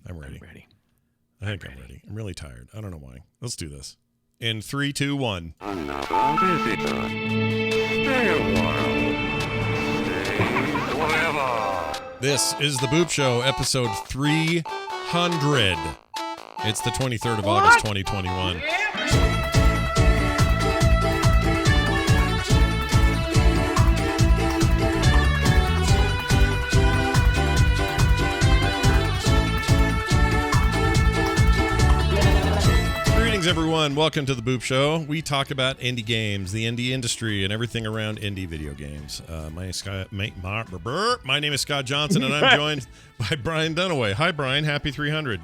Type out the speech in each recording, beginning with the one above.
I'm ready. I'm ready. I think I'm ready. I'm really tired. I don't know why. Let's do this. In 3, 2, 1. Another visitor. Stay a while. Stay forever. This is the Boop Show, episode 300. It's the 23rd of August, 2021. Greetings, everyone. Welcome to the Boop Show. We talk about indie games, the indie industry, and everything around indie video games. My name is Scott Johnson, and I'm joined by Brian Dunaway. Hi, Brian. Happy 300.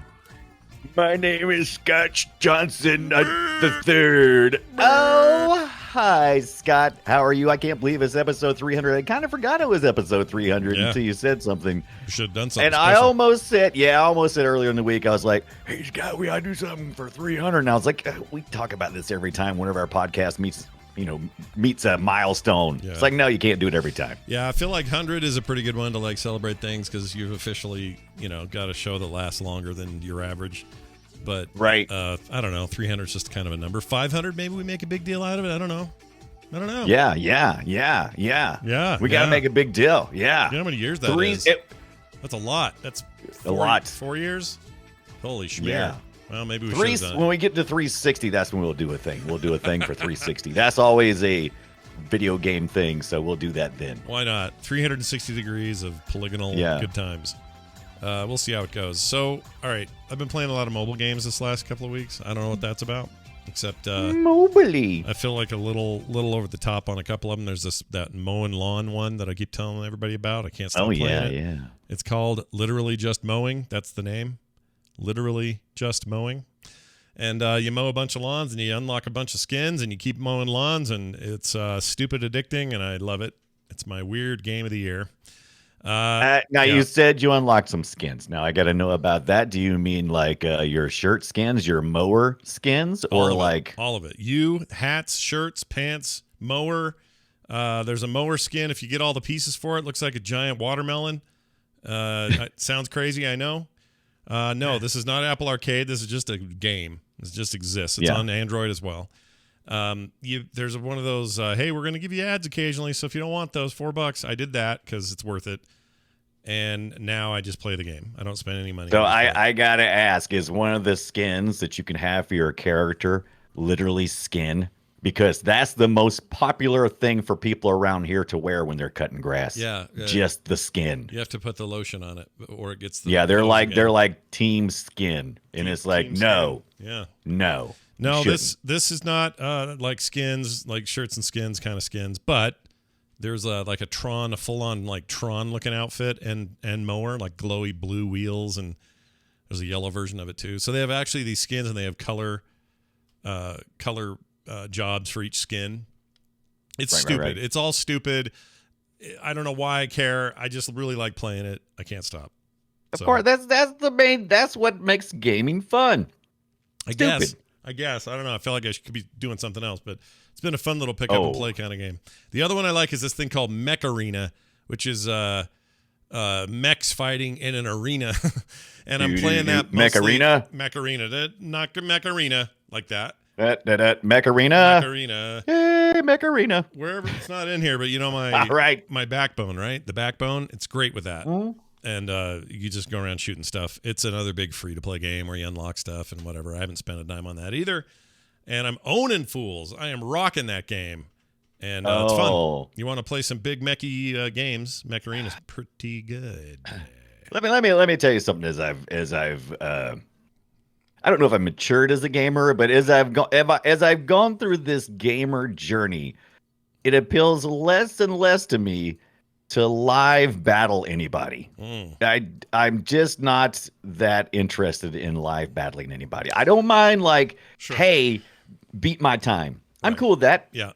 My name is Scott Johnson the third. Oh, hi, Scott. How are you? I can't believe it's episode 300. I kind of forgot it was episode 300 until you said something. You should have done something And special. I almost said earlier in the week, I was like, hey, Scott, we gotta do something for 300. And I was like, we talk about this every time whenever our podcast meets a milestone. Yeah. It's like, no, you can't do it every time. Yeah, I feel like 100 is a pretty good one to celebrate things because you've officially, got a show that lasts longer than your average. But Right. I don't know. 300 is just kind of a number. 500, maybe we make a big deal out of it. I don't know. Yeah. Yeah. We gotta make a big deal. Yeah. You know how many years that is? That's a lot. That's A lot. 4 years? Holy schmear. Yeah. Well, maybe we should have done it. When we get to 360, that's when we'll do a thing. We'll do a thing for 360. That's always a video game thing, so we'll do that then. Why not? 360 degrees of polygonal good times. We'll see how it goes. So, all right. I've been playing a lot of mobile games this last couple of weeks. I don't know what that's about, except Mobily. I feel like a little over the top on a couple of them. There's that mowing lawn one that I keep telling everybody about. I can't stop playing it. Yeah. It's called Literally Just Mowing. That's the name. Literally Just Mowing. And you mow a bunch of lawns and you unlock a bunch of skins and you keep mowing lawns and it's stupid addicting and I love it. It's my weird game of the year. You said you unlocked some skins. Now I got to know about that. Do you mean like your shirt skins, your mower skins, or all of it? You hats, shirts, pants, mower. There's a mower skin. If you get all the pieces for it, looks like a giant watermelon. It sounds crazy, I know. No, this is not Apple Arcade. This is just a game. It just exists. It's on Android as well. There's one of those, hey, we're going to give you ads occasionally, so if you don't want those, $4, I did that because it's worth it. And now I just play the game. I don't spend any money. So I got to ask, is one of the skins that you can have for your character literally skin? Because that's the most popular thing for people around here to wear when they're cutting grass. Yeah. Just the skin. You have to put the lotion on it or it gets the they're like team skin. And it's like, no. Yeah. No. No, this is not like skins, like shirts and skins kind of skins, but there's a full-on like Tron looking outfit and mower, like glowy blue wheels, and there's a yellow version of it too. So they have actually these skins and they have color jobs for each skin. It's stupid. Right. It's all stupid. I don't know why I care. I just really like playing it. I can't stop. Of course, that's what makes gaming fun. I guess. I don't know. I feel like I could be doing something else, but it's been a fun little pick up and play kind of game. The other one I like is this thing called Mech Arena, which is mechs fighting in an arena. And I'm playing that Mech Arena? Mech Arena. Not Mech Arena like that. Mech Arena. Mech Arena. Hey, Mech Arena. Wherever it's not in here, but my backbone, right? The backbone, it's great with that. Mm-hmm. And you just go around shooting stuff. It's another big free-to-play game where you unlock stuff and whatever. I haven't spent a dime on that either. And I'm owning Fools. I am rocking that game. And it's fun. You want to play some big mechy games, Mech Arena's pretty good. Let me tell you something as I've I don't know if I've matured as a gamer, but as I've gone through this gamer journey, it appeals less and less to me to live battle anybody. I'm just not that interested in live battling anybody. I don't mind hey, beat my time. I'm cool with that. Yeah.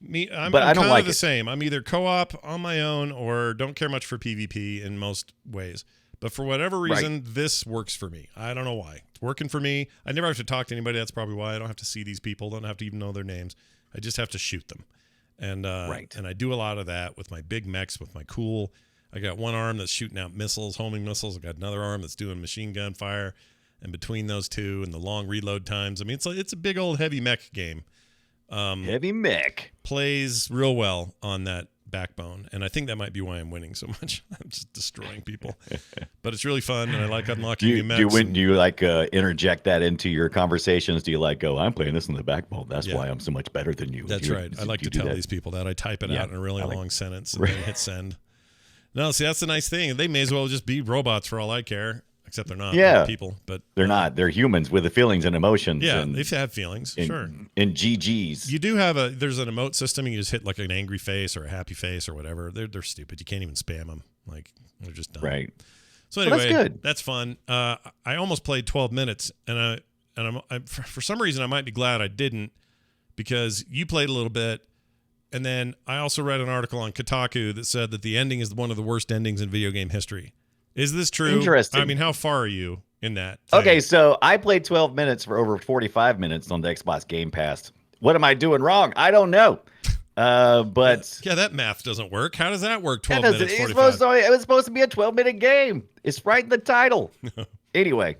I'm I don't kind like of the it. same. I'm either co-op on my own or don't care much for PvP in most ways. But for whatever reason, this works for me. I don't know why. It's working for me. I never have to talk to anybody. That's probably why. I don't have to see these people. Don't have to even know their names. I just have to shoot them. And and I do a lot of that with my big mechs, with my cool I got one arm that's shooting out missiles, homing missiles. I got another arm that's doing machine gun fire. And between those two and the long reload times, I mean, it's a big old heavy mech game. Heavy mech. Plays real well on that backbone. And I think that might be why I'm winning so much. I'm just destroying people. But it's really fun, and I like unlocking new mechs. Do you like interject that into your conversations? Do you like go, I'm playing this in the backbone. That's why I'm so much better than you. That's right. I like to tell these people that. I type it out in a really long sentence and then hit send. No, see, that's the nice thing. They may as well just be robots for all I care. Except they're not. Yeah. They're people, but they're not. They're humans with the feelings and emotions. Yeah, and, they have feelings. Sure. And GGs. You do have there's an emote system. You just hit like an angry face or a happy face or whatever. They're stupid. You can't even spam them. Like they're just dumb. Right. So anyway, that's good. That's fun. I almost played 12 minutes, and I'm for some reason I might be glad I didn't, because you played a little bit, and then I also read an article on Kotaku that said that the ending is one of the worst endings in video game history. Is this true? Interesting. I mean, how far are you in that thing? Okay, so I played 12 minutes for over 45 minutes on the Xbox Game Pass. What am I doing wrong? I don't know. But yeah, that math doesn't work. How does that work? 12 minutes, 45? It was supposed to be a 12-minute game. It's right in the title. Anyway,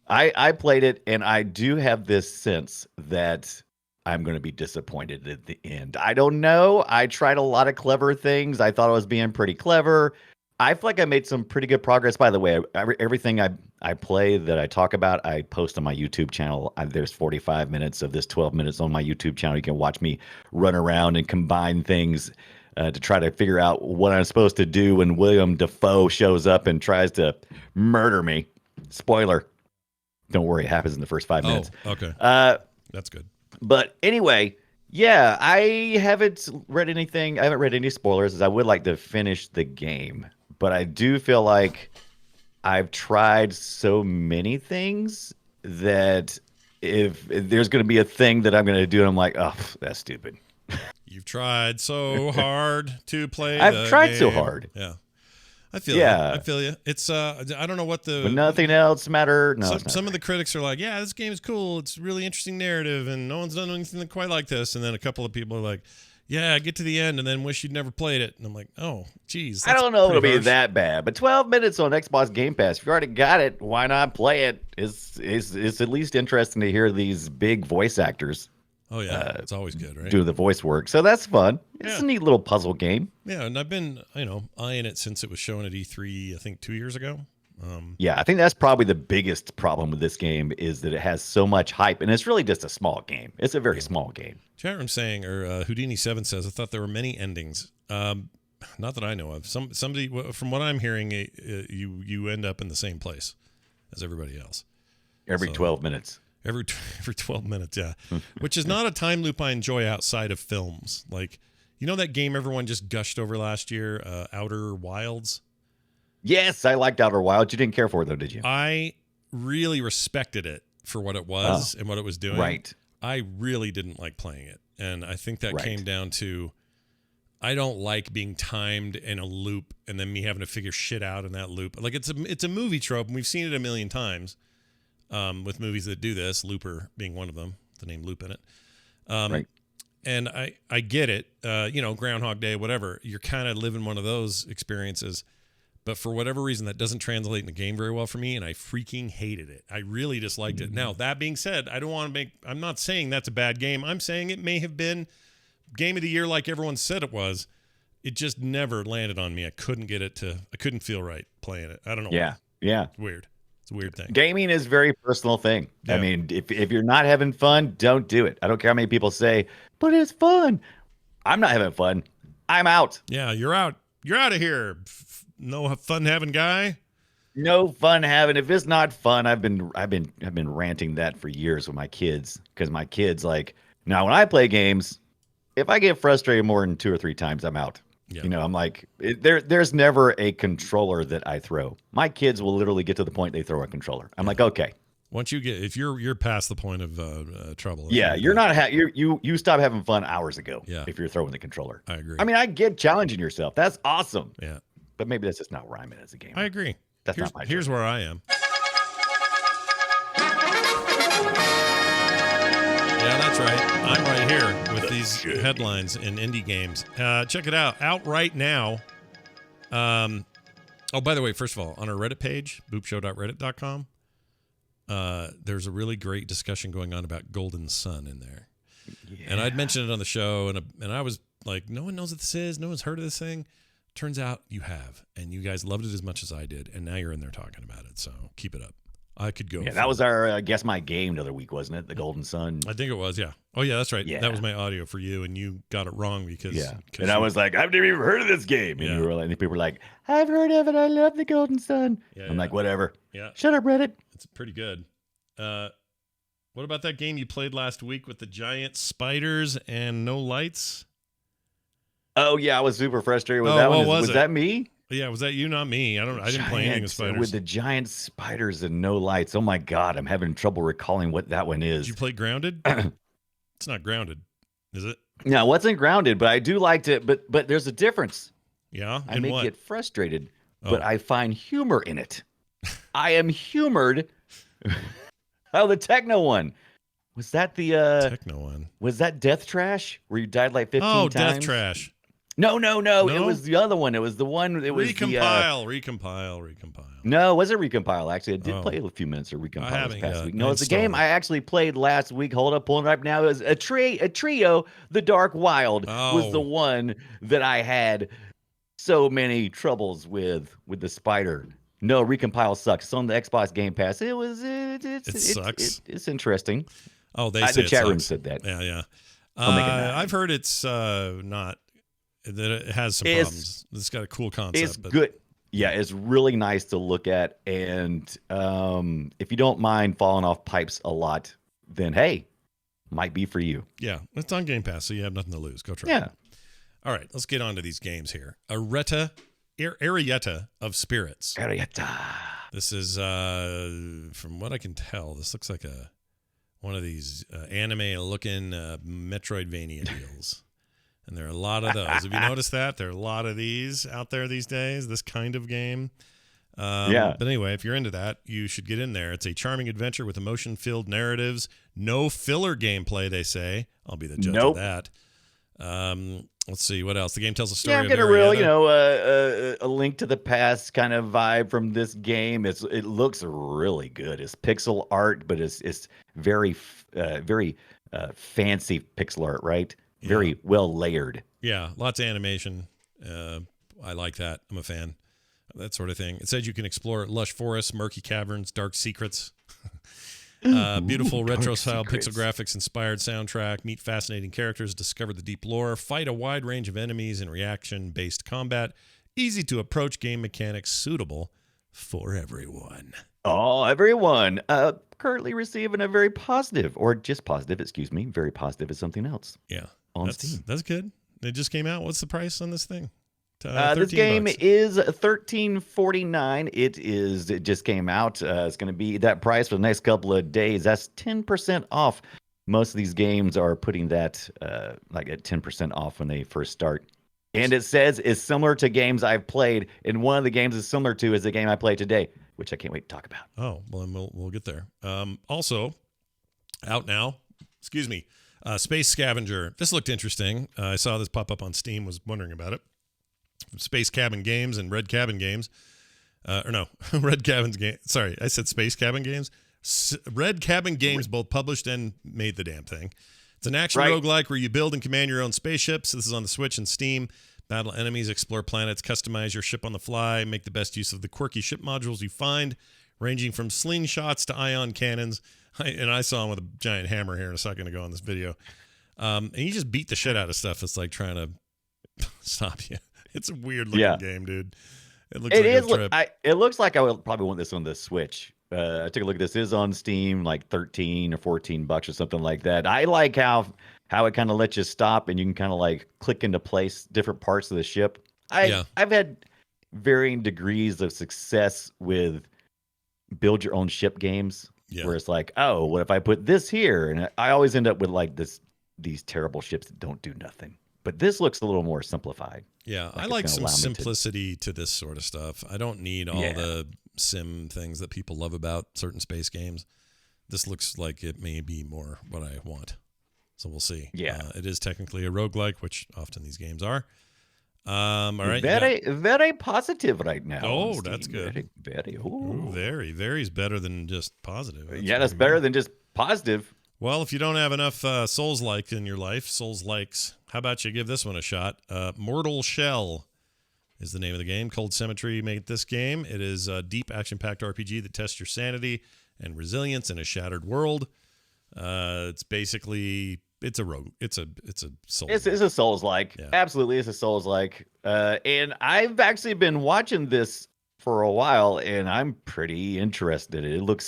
I played it, and I do have this sense that I'm going to be disappointed at the end. I don't know. I tried a lot of clever things. I thought I was being pretty clever. I feel like I made some pretty good progress. By the way, everything I play that I talk about, I post on my YouTube channel. There's 45 minutes of this 12 minutes on my YouTube channel. You can watch me run around and combine things to try to figure out what I'm supposed to do when William Dafoe shows up and tries to murder me. Spoiler. Don't worry, it happens in the first 5 minutes. Okay. That's good. But anyway, yeah, I haven't read anything. I haven't read any spoilers, as I would like to finish the game. But I do feel like I've tried so many things that if there's going to be a thing that I'm going to do, I'm like, oh, that's stupid. You've tried so hard to play. I've tried game. so hard. Yeah. I feel you. I feel you. It's I don't know what the but nothing else matter. No, some of the critics are like, yeah, this game is cool. It's really interesting narrative, and no one's done anything quite like this. And then a couple of people are like, yeah, get to the end and then wish you'd never played it. And I'm like, oh, geez. I don't know if it'll be harsh. that bad, but 12 minutes on Xbox Game Pass. If you already got it, why not play it? It's at least interesting to hear these big voice actors. Oh yeah, it's always good, right? Do the voice work, so that's fun. It's a neat little puzzle game. Yeah, and I've been eyeing it since it was shown at E3. I think 2 years ago. Yeah, I think that's probably the biggest problem with this game is that it has so much hype, and it's really just a small game. It's a very small game. Chat room saying, or Houdini7 says, I thought there were many endings. Not that I know of. Somebody, from what I'm hearing, you end up in the same place as everybody else. Every 12 minutes. Every 12 minutes, yeah. Which is not a time loop I enjoy outside of films. Like, you know that game everyone just gushed over last year, Outer Wilds? Yes, I liked Outer Wilds. You didn't care for it, though, did you? I really respected it for what it was and what it was doing. Right. I really didn't like playing it. And I think that came down to I don't like being timed in a loop and then me having to figure shit out in that loop. Like, it's a movie trope, and we've seen it a million times with movies that do this, Looper being one of them, the name Loop in it. Right. And I get it. Groundhog Day, whatever. You're kind of living one of those experiences. But for whatever reason, that doesn't translate in the game very well for me, and I freaking hated it. I really disliked it. Now, that being said, I'm not saying that's a bad game. I'm saying it may have been game of the year like everyone said it was. It just never landed on me. I couldn't feel right playing it. I don't know why. Yeah. It's weird. It's a weird thing. Gaming is a very personal thing. Yeah. I mean, if you're not having fun, don't do it. I don't care how many people say, but it's fun. I'm not having fun. I'm out. Yeah, you're out. You're out of here. No fun having guy. No fun having. If it's not fun, I've been ranting that for years with my kids, because my kids now when I play games, if I get frustrated more than 2 or 3 times, I'm out. Yeah. I'm like, there's never a controller that I throw. My kids will literally get to the point they throw a controller. I'm like, okay. Once if you're past the point of trouble. Yeah, you're not. You stop having fun hours ago. Yeah. If you're throwing the controller. I agree. I mean, I get challenging yourself. That's awesome. Yeah. But maybe that's just not where I'm at as a gamer. I agree. That's not my Here's where I am. Yeah, that's right. I'm right here with these headlines in indie games. Check it out. Out right now. Oh, by the way, first of all, on our Reddit page, boopshow.reddit.com, there's a really great discussion going on about Golden Sun in there. Yeah. And I'd mentioned it on the show, and I was like, no one knows what this is. No one's heard of this thing. Turns out you have, and you guys loved it as much as I did, and now you're in there talking about it, so keep it up. I could go. Yeah, that was our Guess My Game the other week, wasn't it? The Golden Sun. I think it was, yeah. Oh, yeah, that's right. Yeah. That was my audio for you, and you got it wrong because... Yeah. And I was like, I've never even heard of this game. And you were like, and people were like, I've heard of it. I love the Golden Sun. Yeah, I'm like, whatever. Yeah. Shut up, Reddit. It's pretty good. What about that game you played last week with the giant spiders and no lights? Oh, yeah, I was super frustrated with that one. Was that me? Yeah, was that you? Not me. I didn't play anything with spiders. With the giant spiders and no lights. Oh my God, I'm having trouble recalling what that one is. Did you play Grounded? It's not Grounded, is it? No, it wasn't Grounded, but I do like it. But there's a difference. Yeah, I may get frustrated, but I find humor in it. I am humored. Oh, the techno one. Was that the techno one? Was that Death Trash where you died like 15 times? Oh, Death Trash. No. It was the other one. It was the one. It was Recompile. No, it wasn't Recompile. Actually, I did play a few minutes of Recompile this past week. No, it's a game I actually played last week. Hold up, pulling it up now. It was a trio. The Dark Wild was the one that I had so many troubles with the spider. No, Recompile sucks. It's on the Xbox Game Pass. It sucks. It's interesting. Oh, they say the chat room said that. Yeah. I've heard it's not. That it has some problems. It's got a cool concept. It's good. Yeah, it's really nice to look at. And if you don't mind falling off pipes a lot, then hey, might be for you. Yeah, it's on Game Pass, so you have nothing to lose. Go try it. All right, let's get on to these games here. Arietta of Spirits. Arietta. This is, from what I can tell, this looks like one of these anime-looking Metroidvania deals. And there are a lot of those. Have you noticed that? There are a lot of these out there these days, this kind of game. But anyway, if you're into that, you should get in there. It's a charming adventure with emotion-filled narratives. No filler gameplay, they say. I'll be the judge of that. Let's see. What else? The game tells a story I'm getting a real, a Link to the Past kind of vibe from this game. It looks really good. It's pixel art, but it's very, very fancy pixel art, right? Very well layered. Yeah, lots of animation. I like that. I'm a fan of that sort of thing. It says you can explore lush forests, murky caverns, dark secrets. Beautiful retro-style pixel graphics, inspired soundtrack, meet fascinating characters, discover the deep lore, fight a wide range of enemies in reaction-based combat, easy to approach game mechanics, suitable for everyone. Oh, everyone. Currently receiving a very positive, or just positive, excuse me. Very positive is something else. Yeah. On Steam. That's good. It just came out. What's the price on this thing? This game is $13.49. It just came out. It's going to be that price for the next couple of days. That's 10% off. Most of these games are putting that like at 10% off when they first start. And it says it's similar to games I've played. And one of the games it's similar to is the game I played today, which I can't wait to talk about. Oh, well, then we'll get there. Also, out now. Excuse me. Space Scavenger. This looked interesting. I saw this pop up on Steam, was wondering about it. Space Cabin Games and Red Cabin Games. Red Cabin's game. Sorry, I said Space Cabin Games. Red Cabin Games both published and made the damn thing. It's an action roguelike where you build and command your own spaceships. This is on the Switch and Steam. Battle enemies, explore planets, customize your ship on the fly, make the best use of the quirky ship modules you find, ranging from slingshots to ion cannons. I saw him with a giant hammer here a second ago in this video. And you just beat the shit out of stuff that's like trying to stop you. It's a weird looking game, dude. It looks it looks like I would probably want this on the Switch. I took a look at this. It is on Steam, like $13 or $14 or something like that. I like how it kind of lets you stop and you can kind of like click into place different parts of the ship. I've had varying degrees of success with build your own ship games. Yeah. Where it's like, oh, what if I put this here? And I always end up with like these terrible ships that don't do nothing. But this looks a little more simplified. Yeah, I like some simplicity to this sort of stuff. I don't need all the sim things that people love about certain space games. This looks like it may be more what I want. So we'll see. Yeah. It is technically a roguelike, which often these games are. All right. Very positive right now. Oh, on that's Steam. good. Very. Ooh, very's better than just positive. That's better than just positive. Well, if you don't have enough Souls-like in your life, Souls-likes, how about you give this one a shot? Mortal Shell is the name of the game. Cold Cemetery made this game. It is a deep action-packed RPG that tests your sanity and resilience in a shattered world. It's basically it's a Souls. It's a Souls-like. Yeah. Absolutely, it's a Souls-like. And I've actually been watching this for a while, and I'm pretty interested. Look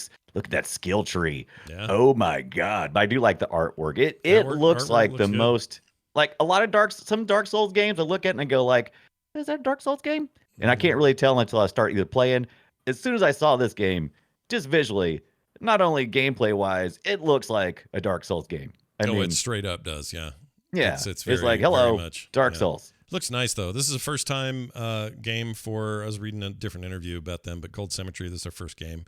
at that skill tree. Yeah. Oh my god! But I do like the artwork. It looks Artwork like looks the good. most like a lot of some Dark Souls games. I look at it and I go like, is that a Dark Souls game? And I can't really tell until I start either playing. As soon as I saw this game, just visually, not only gameplay wise, it looks like a Dark Souls game. I mean, it straight up does, yeah. yeah, It's like very hello, much, Dark yeah. Souls. Looks nice though. This is a first time game for. I was reading a different interview about them, but Cold Cemetery. This is their first game,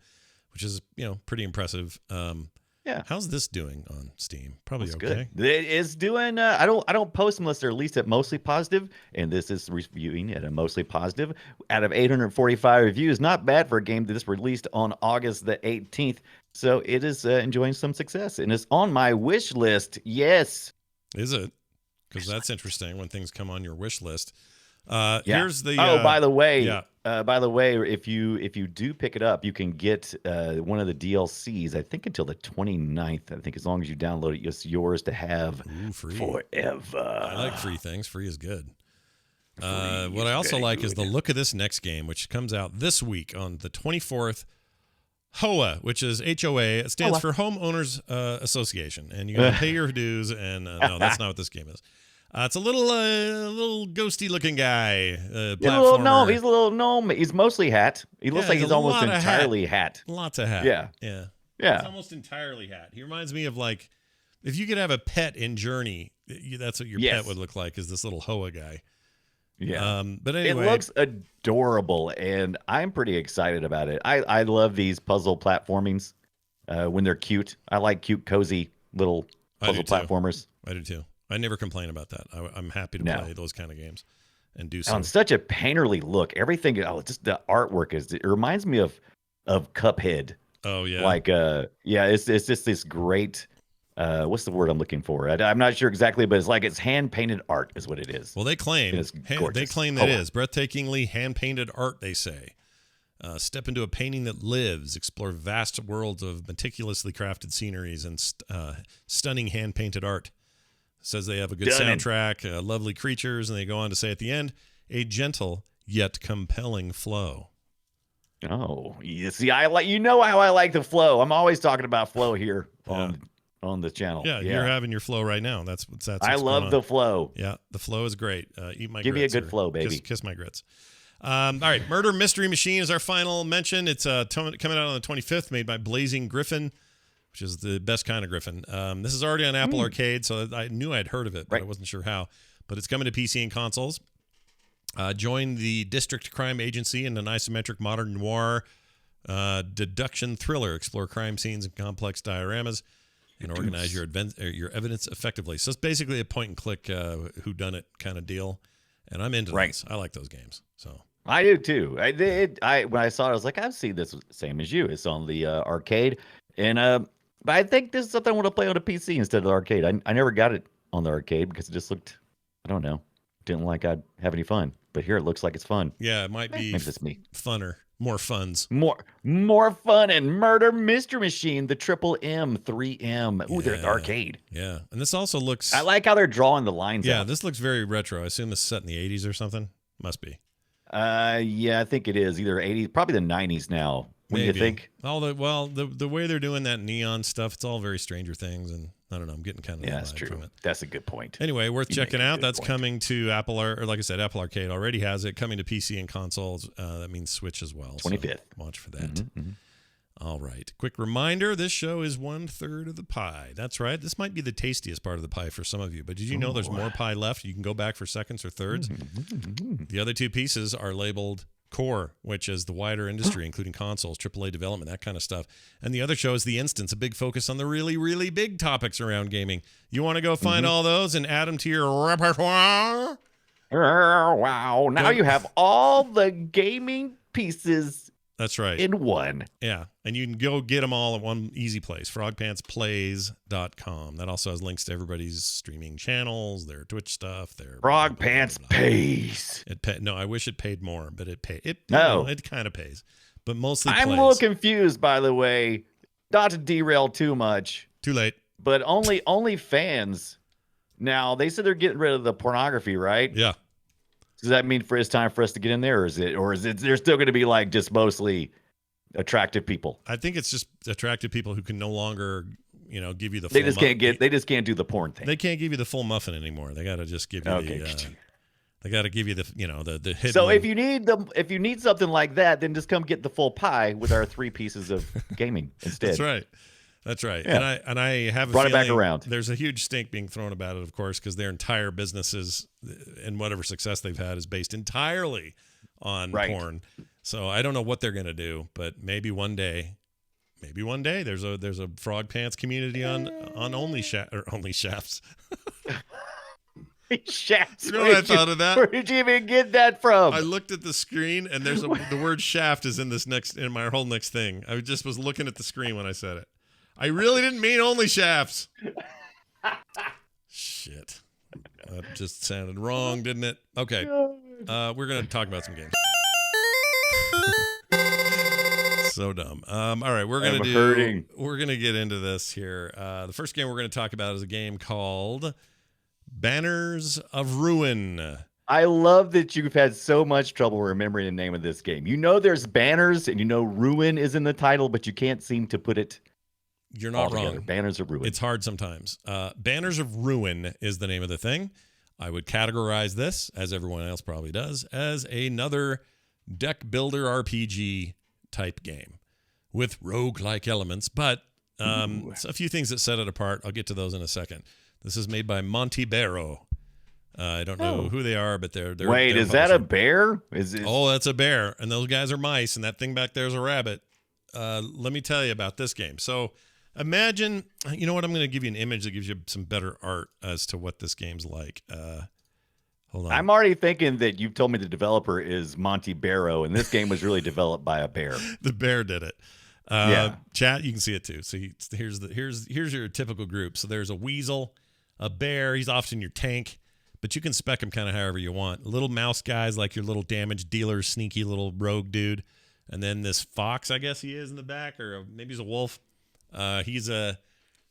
which is pretty impressive. Yeah. How's this doing on Steam? Probably That's okay. good. It is doing. I don't post unless they're released at mostly positive, and this is reviewing at a mostly positive. Out of 845 reviews, not bad for a game that is released on August the 18th. So it is enjoying some success, and it's on my wish list. Yes. Is it? Because that's interesting when things come on your wish list. Yeah. Here's the. by the way. yeah. By the way, if you do pick it up, you can get one of the DLCs. I think until the 29th. I think as long as you download it, it's yours to have Free. forever. I like free things. Free is good. What I also like is the look of this next game, which comes out this week on the 24th. HOA, which is HOA. It stands for Homeowners Association, and you got to pay your dues. And no, that's not what this game is. It's a little ghosty looking guy. He's a little gnome. He's a little gnome. He's mostly hat. He looks like he's almost entirely hat. Lots of hat. Yeah. It's almost entirely hat. He reminds me of like if you could have a pet in Journey. That's what your pet would look like. Is this little Hoa guy? Yeah. But anyway, it looks adorable, and I'm pretty excited about it. I love these puzzle platformings when they're cute. I like cute, cozy little puzzle platformers. I do too. I never complain about that. I'm happy to play those kind of games and do so. On such a painterly look, everything. Just the artwork it reminds me of Cuphead. Oh yeah. Like it's just this great. What's the word I'm looking for? I'm not sure exactly, but it's hand painted art is what it is. Well, they claim that it is breathtakingly hand painted art. They say, step into a painting that lives, explore vast worlds of meticulously crafted sceneries and stunning hand painted art. Says they have a good soundtrack, lovely creatures, and they go on to say at the end, a gentle yet compelling flow. Oh, you see, how I like the flow. I'm always talking about flow here on the channel. Yeah, you're having your flow right now. That's what's I love the flow. Yeah, the flow is great. Eat my Give grits. me a good flow, baby. Kiss my grits. All right, Murder Mystery Machine is our final mention. It's coming out on the 25th, made by Blazing Griffin, which is the best kind of Griffin. This is already on Apple Arcade, so I knew I'd heard of it, but I wasn't sure how. But it's coming to PC and consoles. Join the District Crime Agency in an isometric modern noir deduction thriller. Explore crime scenes and complex dioramas and organize your evidence effectively. So it's basically a point-and-click whodunit kind of deal, and I'm into this. I like those games. So I do too. When I saw it, I was like, I've seen this same as you. It's on the arcade, and but I think this is something I want to play on a PC instead of the arcade. I never got it on the arcade because it just looked, I don't know, didn't like I'd have any fun. But here it looks like it's fun. Yeah, it might be funner, more funds. More fun and Murder Mystery Machine, the Triple M, 3M. Ooh, they're at the arcade. Yeah, and this also looks... I like how they're drawing the lines out. Yeah, this looks very retro. I assume this is set in the 80s or something. Must be. Yeah, I think it is. Either 80s, probably the 90s now. What do you think? The way they're doing that neon stuff, it's all very Stranger Things, and I don't know. I'm getting kind of that's true. From it. That's a good point. Anyway, worth checking out. That's coming to Apple, or like I said, Apple Arcade already has it. Coming to PC and consoles. That means Switch as well. 25th. So watch for that. All right. Quick reminder: this show is 1/3 of the pie. That's right. This might be the tastiest part of the pie for some of you, but did you know there's more pie left? You can go back for seconds or thirds. The other two pieces are labeled Core, which is the wider industry, including consoles, AAA development, that kind of stuff. And the other show is The Instance, a big focus on the really, really big topics around gaming. You want to go find all those and add them to your repertoire? Wow. Now you have all the gaming pieces That's right. in one. Yeah. And you can go get them all at one easy place, frogpantsplays.com. That also has links to everybody's streaming channels, their Twitch stuff, their Frog Pants pays. No, I wish it paid more, but it pay it No. it kind of pays. But mostly I'm a plays. little confused, by the way. Not to derail too much, Too late. but only fans. Now they said they're getting rid of the pornography, right? Yeah. Does that mean it's time for us to get in there, or is it there's still going to be like just mostly attractive people? I think it's just attractive people who can no longer, give you the full They just can't do the porn thing. They can't give you the full muffin anymore. They got to just give you they got to give you the the hidden. So if you need something like that, then just come get the full pie with our 3 pieces of gaming instead. That's right. That's right. Yeah. And I have Brought a it back feeling around. There's a huge stink being thrown about it, of course, because their entire businesses and whatever success they've had is based entirely on porn. So I don't know what they're going to do, but maybe one day there's a Frog Pants community on only shafts. Shafts. You know what I thought of that? Where did you even get that from? I looked at the screen and the word shaft is in my whole next thing. I just was looking at the screen when I said it. I really didn't mean only shafts. Shit. That just sounded wrong, didn't it? Okay. We're going to talk about some games. So dumb. All right, we're going to get into this here. The first game we're going to talk about is a game called Banners of Ruin. I love that you've had so much trouble remembering the name of this game. There's banners and Ruin is in the title, but you can't seem to put it. You're not wrong. Banners of Ruin. It's hard sometimes. Banners of Ruin is the name of the thing. I would categorize this, as everyone else probably does, as another deck builder RPG type game with roguelike elements, but a few things that set it apart. I'll get to those in a second. This is made by Montebello. I don't know who they are, but they're Wait, they're is that a bear? Oh, that's a bear, and those guys are mice, and that thing back there is a rabbit. Let me tell you about this game. So imagine, you know what? I'm going to give you an image that gives you some better art as to what this game's like. Hold on. I'm already thinking that you've told me the developer is Monty Barrow, and this game was really developed by a bear. The bear did it. Chat, you can see it too. So here's your typical group. So there's a weasel, a bear. He's often your tank, but you can spec him kind of however you want. Little mouse guys like your little damage dealer, sneaky little rogue dude. And then this fox, I guess he is in the back, or maybe he's a wolf. He's a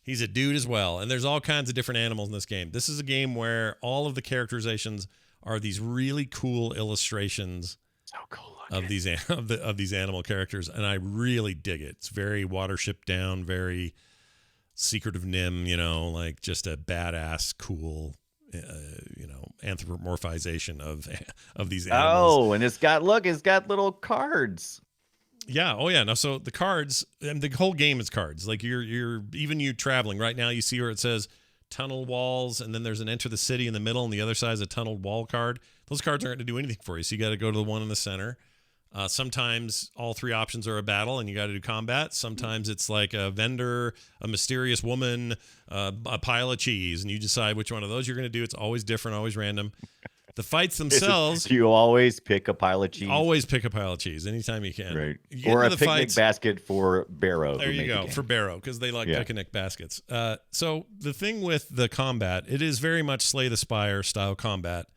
dude as well. And there's all kinds of different animals in this game. This is a game where all of the characterizations are these really cool illustrations of these animal characters, and I really dig it. It's very Watership Down, very Secret of Nim, like just a badass, cool, anthropomorphization of these animals. Oh, and it's got little cards. Yeah. Oh, yeah. No. So the cards, and the whole game is cards. Like you're even you traveling right now. You see where it says tunnel walls, and then there's an enter the city in the middle, and the other side is a tunnel wall card. Those cards aren't going to do anything for you. So you got to go to the one in the center. Sometimes all 3 options are a battle, and you got to do combat. Sometimes it's like a vendor, a mysterious woman, a pile of cheese, and you decide which one of those you're going to do. It's always different, always random. The fights themselves. You always pick a pile of cheese. Always pick a pile of cheese anytime you can. Right. Or a picnic basket for Barrow. There you go, for Barrow, because they like picnic baskets. So the thing with the combat, it is very much Slay the Spire style combat,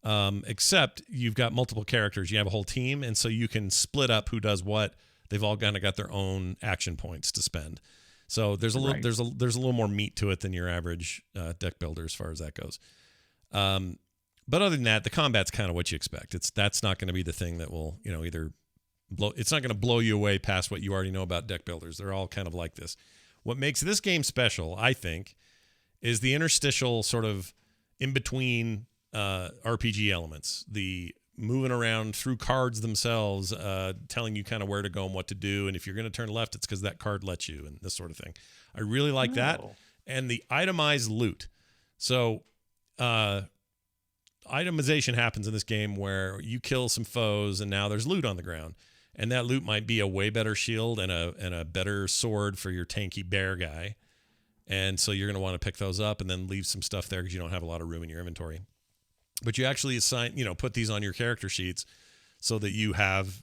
except you've got multiple characters. You have a whole team, and so you can split up who does what. They've all kind of got their own action points to spend. So there's a little there's a little more meat to it than your average deck builder as far as that goes. But other than that, the combat's kind of what you expect. That's not going to be the thing that will, either blow. It's not going to blow you away past what you already know about deck builders. They're all kind of like this. What makes this game special, I think, is the interstitial sort of in between RPG elements. The moving around through cards themselves, telling you kind of where to go and what to do. And if you're going to turn left, it's because that card lets you, and this sort of thing. I really like that. And the itemized loot. So, itemization happens in this game where you kill some foes and now there's loot on the ground, and that loot might be a way better shield and a better sword for your tanky bear guy, and so you're going to want to pick those up and then leave some stuff there because you don't have a lot of room in your inventory. but you actually assign, put these on your character sheets so that you have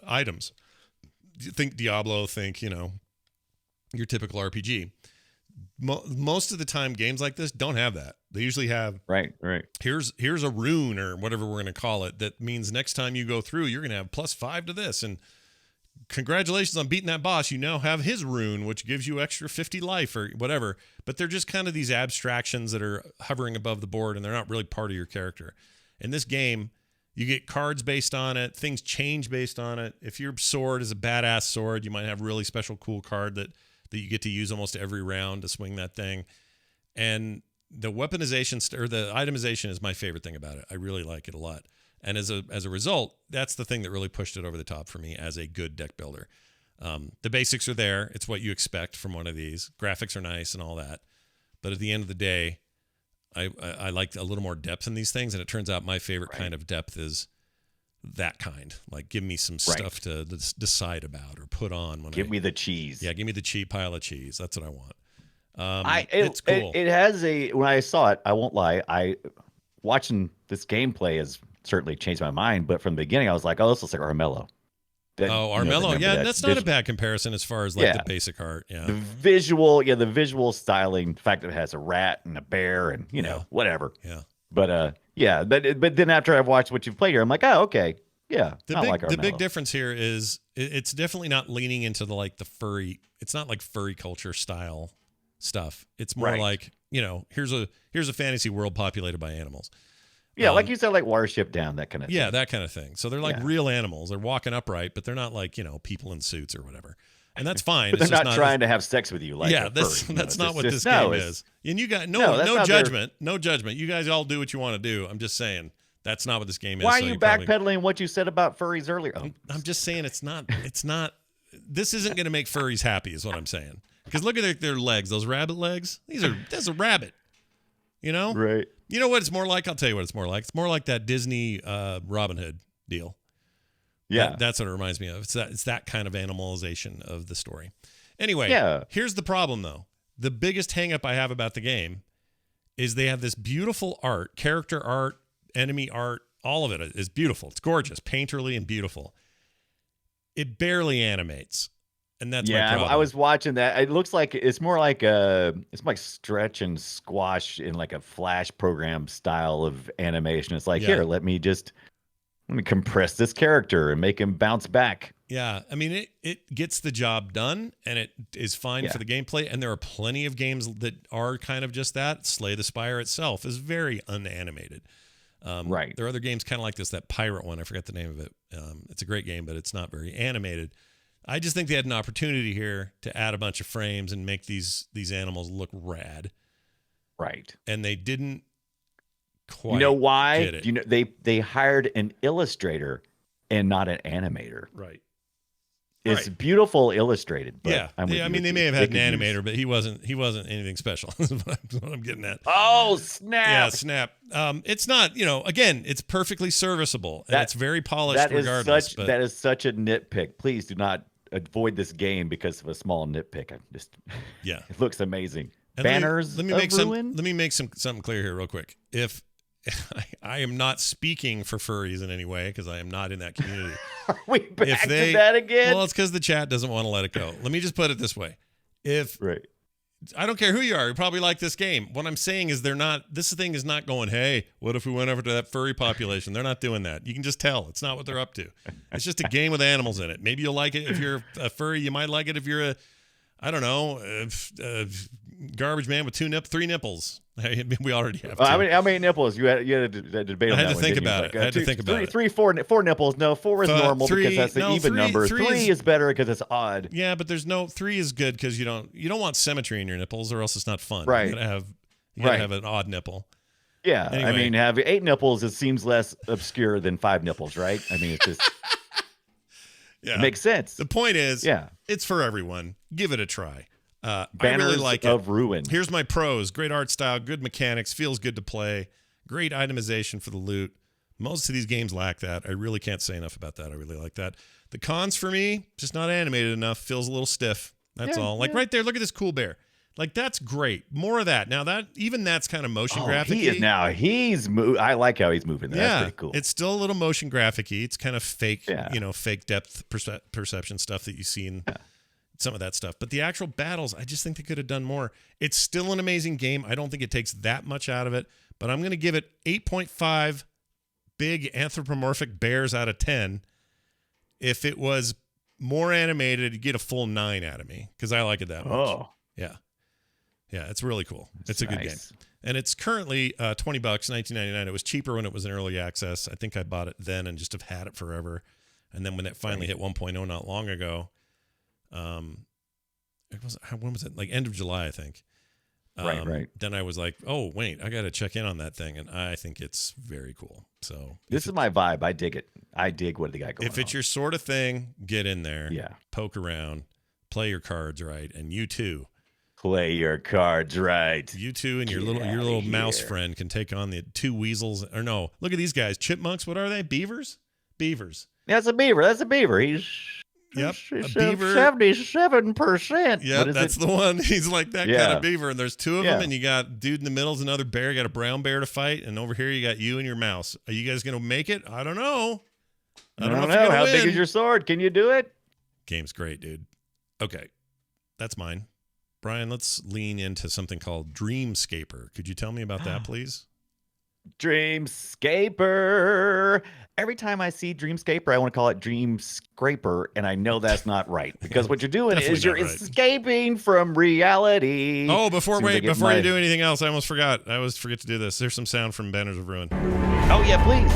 items. Think Diablo, think, your typical RPG. Most of the time, games like this don't have that. They usually have right. Here's a rune or whatever we're going to call it. That means next time you go through, you're going to have +5 to this. And congratulations on beating that boss. You now have his rune, which gives you extra 50 life or whatever. But they're just kind of these abstractions that are hovering above the board, and they're not really part of your character. In this game, you get cards based on it. Things change based on it. If your sword is a badass sword, you might have a really special cool card that you get to use almost every round to swing that thing. And the weaponization or the itemization is my favorite thing about it. I really like it a lot. And as a result, that's the thing that really pushed it over the top for me as a good deck builder. The basics are there. It's what you expect from one of these. Graphics are nice and all that. But at the end of the day, I like a little more depth in these things. And it turns out my favorite kind of depth is that kind. Like, give me some stuff to decide about or put on. Give me the cheese. Yeah, give me the cheap pile of cheese. That's what I want. It's cool. It has when I saw it, I won't lie, watching this gameplay has certainly changed my mind. But from the beginning, I was like, oh, this looks like Armello. Armello. Yeah, that's not a bad comparison as far as the basic art. Yeah, the visual styling, the fact that it has a rat and a bear and whatever. Yeah. But but then after I've watched what you've played here, I'm like, oh, okay, yeah. The big difference here is it's definitely not leaning into the furry. It's not like furry culture style stuff. It's more like here's a fantasy world populated by animals. Yeah, like you said, like Watership Down, that kind of thing. Yeah, that kind of thing. So they're like real animals. They're walking upright, but they're not like people in suits or whatever. And that's fine. But they're not trying to have sex with you. Like that's not what this game is. And you got no judgment. No judgment. You guys all do what you want to do. I'm just saying that's not what this game is. Why are you backpedaling what you said about furries earlier? I'm just saying it's not. This isn't going to make furries happy, is what I'm saying. Because look at their legs, those rabbit legs. That's a rabbit. Right. You know what it's more like? I'll tell you what it's more like. It's more like that Disney Robin Hood deal. Yeah. That's what it reminds me of. It's that kind of animalization of the story. Anyway, here's the problem, though. The biggest hang up I have about the game is they have this beautiful art, character art, enemy art. All of it is beautiful. It's gorgeous, painterly and beautiful. It barely animates. And that's my problem. I was watching that. It looks like it's more like stretch and squash in like a Flash program style of animation. It's like, here, let me compress this character and make him bounce back. Yeah, I mean, it gets the job done, and it is fine for the gameplay. And there are plenty of games that are kind of just that. Slay the Spire itself is very unanimated. Right. There are other games kind of like this. That pirate one, I forget the name of it. It's a great game, but it's not very animated. I just think they had an opportunity here to add a bunch of frames and make these animals look rad. Right. And they didn't quite. You know why? Get it. They hired an illustrator and not an animator. Right. It's beautiful illustrated. But they may have had an animator, but he wasn't anything special. That's what I'm getting at. Oh, snap. Yeah, snap. It's not, again, it's perfectly serviceable and it's very polished regardless. That is such a nitpick. Please do not avoid this game because of a small nitpick. It looks amazing. And banners. Let me make something clear here real quick. If I am not speaking for furries in any way because I am not in that community. Are we back to that again? Well, it's because the chat doesn't want to let it go. Let me just put it this way. I don't care who you are, you probably like this game. What I'm saying is this thing is not going, hey, what if we went over to that furry population? They're not doing that. You can just tell. It's not what they're up to. It's just a game with animals in it. Maybe you'll like it if you're a furry. You might like it if you're garbage man with 3 nipples. We already have two. How many nipples? You had a debate on that. I had to think about it. I had to think about it. 3, 4 nipples. No, 4 is normal because that's the even number. 3 is better because it's odd. Yeah, but there's no 3 is good because you don't want symmetry in your nipples or else it's not fun. Right. You gotta have an odd nipple. Yeah. Anyway. I mean, have 8 nipples, it seems less obscure than 5 nipples, right? I mean, it's just it makes sense. The point is, it's for everyone. Give it a try. I Banners really like of Ruin. Here's my pros: great art style, good mechanics, feels good to play, great itemization for the loot. Most of these games lack that. I really can't say enough about that. I really like that. The cons for me, just not animated enough. Feels a little stiff. That's all. Like right there, look at this cool bear. Like, that's great. More of that. Now that's kind of motion graphic. I like how he's moving. That's Yeah, pretty cool. it's still a little motion graphic-y. It's kind of fake, Yeah. Fake depth perception stuff that you see in some of that stuff. But the actual battles, I just think they could have done more. It's still an amazing game. I don't think it takes that much out of it, but I'm going to give it 8.5 big anthropomorphic bears out of 10. If it was more animated, you'd get a full 9 out of me because I like it that much. Oh. Yeah, it's really cool. It's a good game. nice. And it's currently $20, $19.99. It was cheaper when it was in early access. I think I bought it then and just have had it forever. And then when it finally hit 1.0 not long ago, when was it? Like end of July, I think. Right. Then I was like, oh, wait, I got to check in on that thing. And I think it's very cool. So This is my vibe. I dig it. I dig what they got going on. if it's your sort of thing, get in there. Yeah. Poke around, play your cards right. And you too. Play your cards right. You two and your Get little outta mouse here. friend can take on the 2 weasels. Or no, look at these guys. Chipmunks. What are they? Beavers? Beavers. That's a beaver. He's Yep, a beaver. 77%. Yeah, that's the one. He's like that kind Yeah. of beaver. And there's 2 of Yeah. them. And you got dude in the middle is another bear. You got a brown bear to fight. And over here you got you and your mouse. Are you guys going to make it? I don't know. I don't if know. you're gonna How big win. is your sword? Can you do it? Game's great, dude. Okay, that's mine. Brian, let's lean into something called Dreamscaper. Could you tell me about that, please? Dreamscaper. Every time I see Dreamscaper, I want to call it Dreamscraper, and I know that's not right because what you're doing Definitely is you're not right. escaping from reality. Oh, before Soon as I you get do anything else, I almost forgot. I always forget to do this. There's some sound from Banners of Ruin. Oh yeah, please.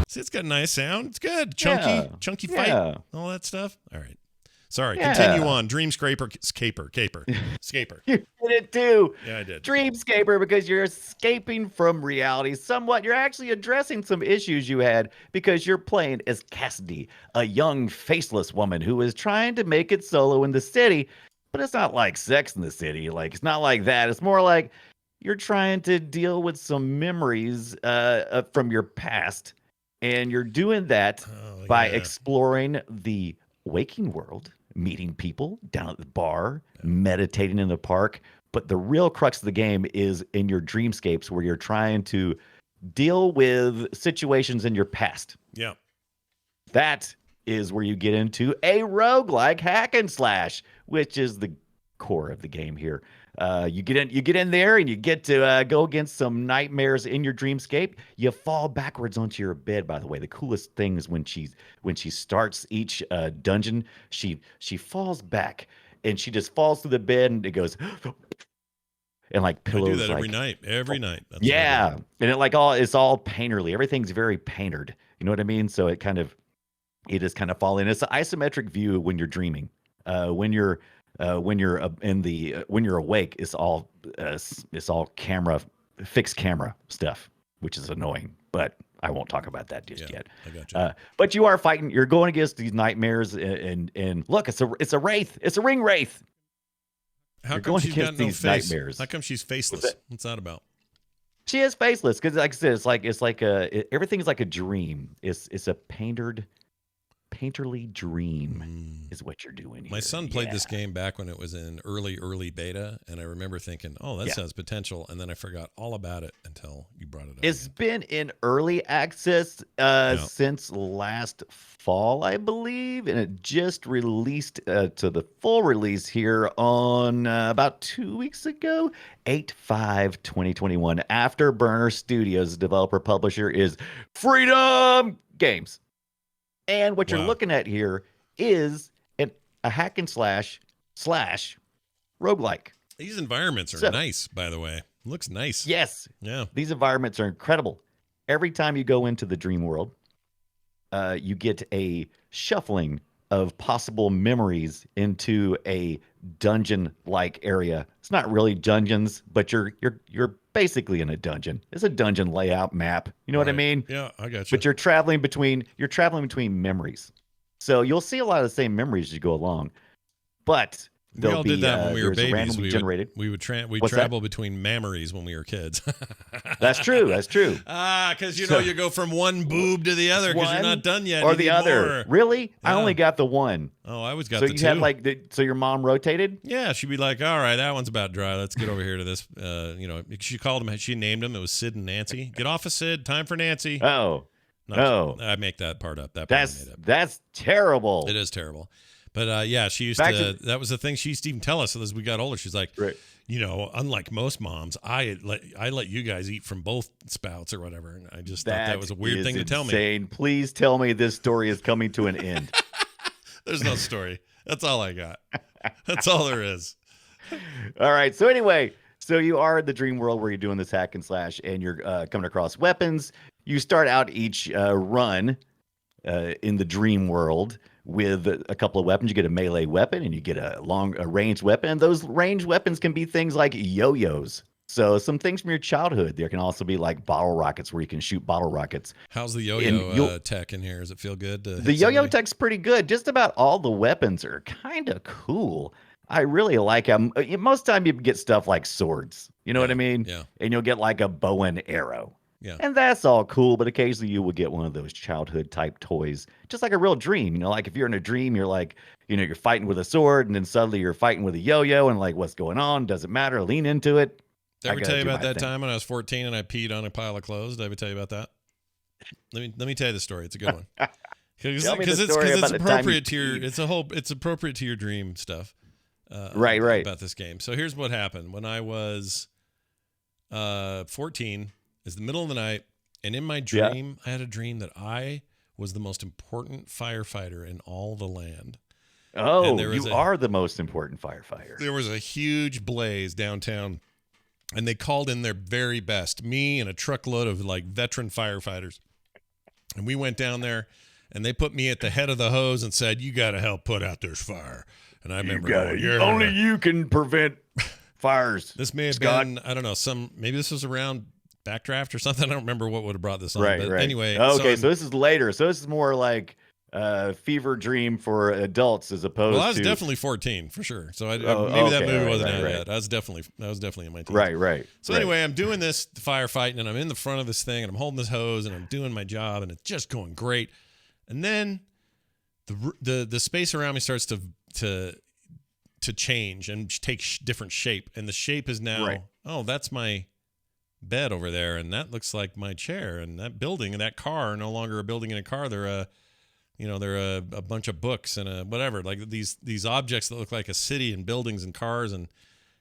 See, it's got a nice sound. It's good. Chunky fight. Yeah. All that stuff. All right. Sorry. Yeah. Continue on. Dreamscaper. Scaper. You did it too. Yeah, I did. Dreamscaper, because you're escaping from reality somewhat. You're actually addressing some issues you had because you're playing as Cassidy, a young, faceless woman who is trying to make it solo in the city. But it's not like Sex in the City. Like, it's not like that. It's more like you're trying to deal with some memories from your past. And you're doing that by exploring the waking world, meeting people down at the bar, meditating in the park. But the real crux of the game is in your dreamscapes where you're trying to deal with situations in your past. Yeah. That is where you get into a roguelike hack and slash, which is the core of the game here. You get in there and you get to go against some nightmares in your dreamscape. You fall backwards onto your bed. By the way, the coolest thing is when she starts each dungeon, she falls back and she just falls through the bed and it goes and like pillows. I do that like, every night. That's yeah, and it's all painterly. Everything's very paintered. You know what I mean? So it is kind of falling. It's an isometric view when you're dreaming. When you're awake, it's all fixed camera stuff, which is annoying. But I won't talk about that just yet. I got you. But you are fighting. You're going against these nightmares, and look, it's a wraith. It's a ring wraith. How You're come going she's got against no these face? nightmares. How come she's faceless? What's that about? She is faceless because, like I said, everything is like a dream. It's a painterly dream is what you're doing here. My son played this game back when it was in early beta, and I remember thinking, "Oh, that has potential," and then I forgot all about it until you brought it up. It's been in early access since last fall, I believe, and it just released to the full release here on about 2 weeks ago, 8/5/2021. Afterburner Studios, developer publisher, is Freedom Games. And what you're looking at here is a hack and slash roguelike. These environments are nice, by the way. Looks nice. Yes. Yeah. These environments are incredible. Every time you go into the dream world, you get a shuffling of possible memories into a dungeon-like area. It's not really dungeons, but you're basically in a dungeon. It's a dungeon layout map. You know what I mean? Yeah, I got you. But you're traveling between memories. So you'll see a lot of the same memories as you go along. But We all did that when we were there's a babies. randomly generated. We'd What's travel between mammaries when we were kids. That's true. That's true. Because you go from one boob to the other because you're not done yet. Or you the need other. more. Really? Yeah. I only got the one. Oh, I always got so the you two. had like so your mom rotated? Yeah, she'd be like, "All right, that one's about dry. Let's get over here to this." She called them. She named them. It was Sid and Nancy. Get off of Sid. Time for Nancy. Oh. I make that part up. That part I made up. That's terrible. It is terrible. But yeah, she used to. That was the thing she used to even tell us as we got older. She's like, right. Unlike most moms, I let you guys eat from both spouts or whatever. And I just thought that was a weird thing to tell me. Please tell me this story is coming to an end. There's no story. That's all I got. That's all there is. All right. So anyway, so you are in the dream world where you're doing this hack and slash, and you're coming across weapons. You start out each run in the dream world with a couple of weapons. You get a melee weapon and you get a ranged weapon. And those ranged weapons can be things like yo-yos. So some things from your childhood. There can also be like bottle rockets where you can shoot bottle rockets. How's the yo-yo tech in here? Does it feel good? The yo-yo tech's pretty good. Just about all the weapons are kind of cool. I really like them. Most time you get stuff like swords. You know what I mean? Yeah. And you'll get like a bow and arrow. Yeah. And that's all cool, but occasionally you will get one of those childhood type toys, just like a real dream. Like if you're in a dream, you're like, you're fighting with a sword, and then suddenly you're fighting with a yo-yo, and like, what's going on? Doesn't matter. Lean into it. Did I ever tell you about that time when I was 14 and I peed on a pile of clothes? Did I ever tell you about that? Let me tell you the story. It's a good one. Because it's appropriate to your it's appropriate to your dream stuff. Right. About this game. So here's what happened when I was 14. It's the middle of the night, and in my dream, I had a dream that I was the most important firefighter in all the land. Oh, you are the most important firefighter. There was a huge blaze downtown, and they called in their very best, me and a truckload of like veteran firefighters. And we went down there, and they put me at the head of the hose and said, "You got to help put out this fire." And I remember, only you can prevent fires. This may have been, I don't know, maybe this was around Backdraft or something. I don't remember what would have brought this on. Right. Anyway. Okay, so this is later. So this is more like fever dream for adults as opposed to. Well, I was definitely 14 for sure. So maybe that movie wasn't out yet. I was definitely in my teens. Right. So anyway, I'm doing this firefighting, and I'm in the front of this thing, and I'm holding this hose, and I'm doing my job, and it's just going great. And then the space around me starts to change and take different shape, and the shape is now that's my bed over there, and that looks like my chair, and that building and that car are no longer a building and a car. They're a bunch of books and a whatever, like these objects that look like a city, and buildings and cars and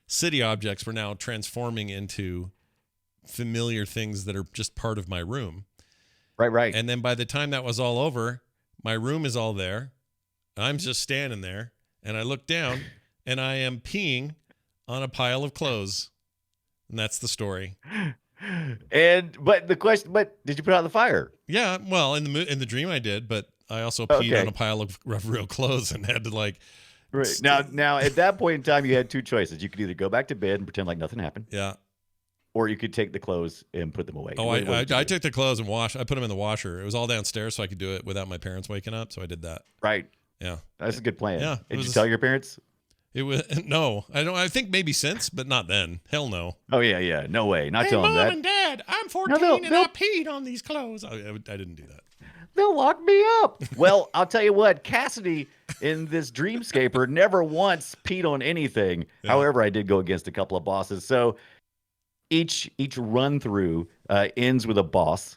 city objects were now transforming into familiar things that are just part of my room. Right. And then by the time that was all over, my room is all there. I'm just standing there, and I look down and I am peeing on a pile of clothes. And that's the story. But did you put out the fire? Yeah, well, in the dream I did, but I also peed on a pile of real clothes and had to like. Right. Now at that point in time, you had two choices. You could either go back to bed and pretend like nothing happened. Yeah. Or you could take the clothes and put them away. Oh, I took the clothes and I put them in the washer. It was all downstairs, so I could do it without my parents waking up. So I did that. Right. Yeah. That's a good plan. Yeah. Did you tell your parents? It was no. I don't. I think maybe since, but not then. Hell no. Oh yeah. No way. Not telling them that. Mom and Dad, I'm 14 and I peed on these clothes. I didn't do that. They'll lock me up. Well, I'll tell you what. Cassidy in this Dreamscaper never once peed on anything. Yeah. However, I did go against a couple of bosses. So each run through ends with a boss.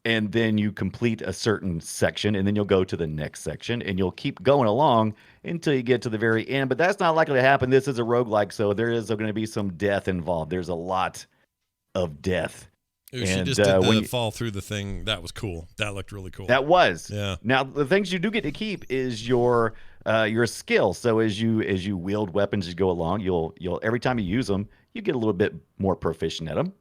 And then you complete a certain section, and then you'll go to the next section, and you'll keep going along until you get to the very end. But that's not likely to happen. This is a roguelike, so there is going to be some death involved. There's a lot of death. Ooh, she just did the fall through the thing. That was cool. That looked really cool. That was. Yeah. Now, the things you do get to keep is your skill. So as you wield weapons as you go along, you'll every time you use them, you get a little bit more proficient at them.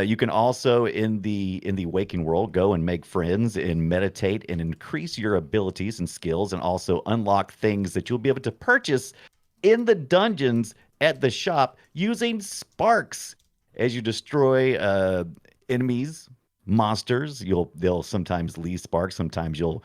You can also in the waking world go and make friends and meditate and increase your abilities and skills, and also unlock things that you'll be able to purchase in the dungeons at the shop using sparks. As you destroy enemies, monsters, they'll sometimes leave sparks. Sometimes you'll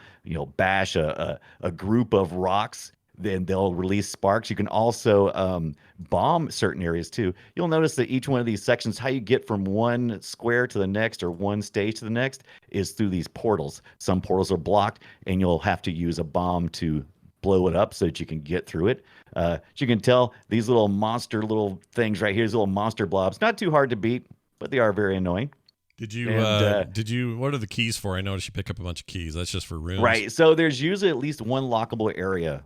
bash a group of rocks then they'll release sparks. You can also bomb certain areas too. You'll notice that each one of these sections, how you get from one square to the next or one stage to the next, is through these portals. Some portals are blocked, and you'll have to use a bomb to blow it up so that you can get through it. As you can tell, these little things right here, these little monster blobs, not too hard to beat, but they are very annoying. Did you what are the keys for? I noticed you pick up a bunch of keys. That's just for rooms. Right. So there's usually at least one lockable area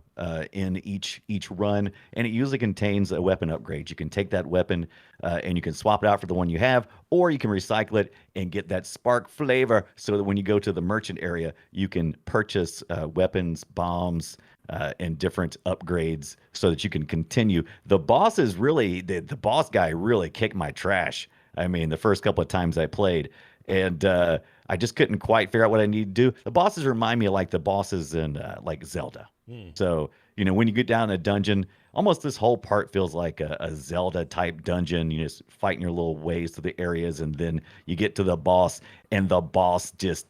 in each run, and it usually contains a weapon upgrade. You can take that weapon and you can swap it out for the one you have, or you can recycle it and get that spark flavor so that when you go to the merchant area, you can purchase weapons, bombs, and different upgrades so that you can continue. The boss is really the boss guy really kicked my trash. I mean, the first couple of times I played, and I just couldn't quite figure out what I need to do. The bosses remind me of like the bosses in like Zelda. So, when you get down a dungeon, almost this whole part feels like a Zelda type dungeon. You just fighting your little ways through the areas, and then you get to the boss, and the boss just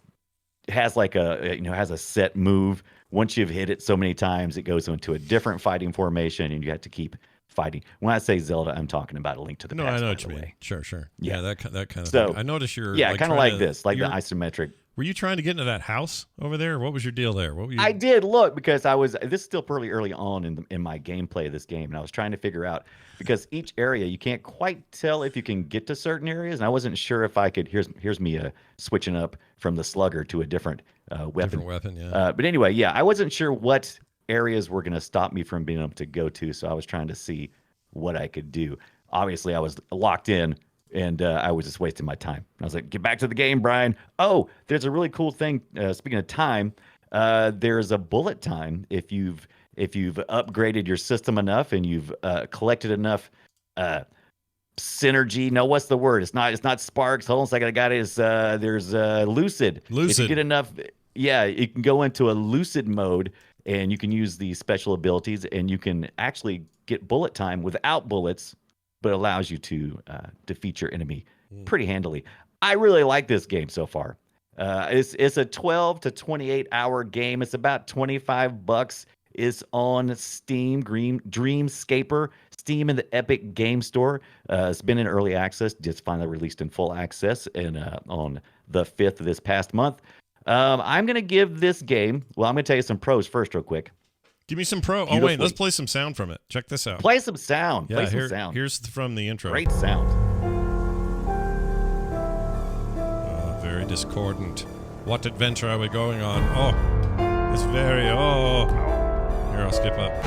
has like has a set move. Once you've hit it so many times, it goes into a different fighting formation, and you have to keep fighting. When I say Zelda, I'm talking about A Link to the Past. No, I know what you mean. Sure. Yeah, that kind of thing. I noticed you're kind of like this, like the isometric. Were you trying to get into that house over there? What was your deal there? What were you? I did look because this is still pretty early on in my gameplay of this game, and I was trying to figure out because each area you can't quite tell if you can get to certain areas, and I wasn't sure if I could. Here's me switching up from the slugger to a different weapon. Different weapon, yeah. But anyway, yeah, I wasn't sure what areas were going to stop me from being able to go to, so I was trying to see what I could do. Obviously, I was locked in, and I was just wasting my time. I was like, get back to the game, Brian. Oh, there's a really cool thing. Speaking of time, there's a bullet time. If you've upgraded your system enough and you've collected enough synergy. No, what's the word? It's not sparks. Hold on a second. I got it. There's lucid. If you get enough, yeah, you can go into a lucid mode, and you can use the special abilities, and you can actually get bullet time without bullets, but allows you to defeat your enemy pretty handily. I really like this game so far. It's a 12 to 28 hour game. It's about $25. It's on Steam, Dreamscaper, Steam in the Epic Game Store. It's been in early access, just finally released in full access, and on the 5th of this past month. I'm going to give this game, I'm going to tell you some pros first real quick. Give me some pro. Oh, wait, let's play some sound from it. Check this out. Play some sound. Yeah, here's from the intro. Great sound. Very discordant. What adventure are we going on? Oh, it's very, Here, I'll skip up.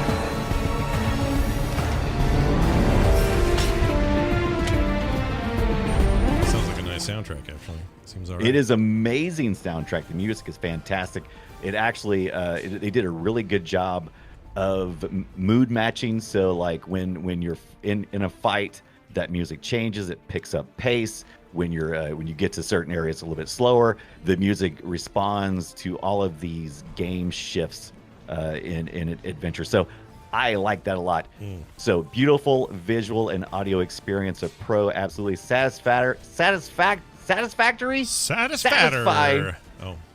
Sounds like a nice soundtrack, actually. Seems all right. It is amazing soundtrack. The music is fantastic. It actually, they did a really good job of mood matching. So like when you're in a fight, that music changes. It picks up pace. When you get to certain areas, a little bit slower. The music responds to all of these game shifts in adventure. So I like that a lot. So beautiful visual and audio experience. A pro, absolutely satisfactory.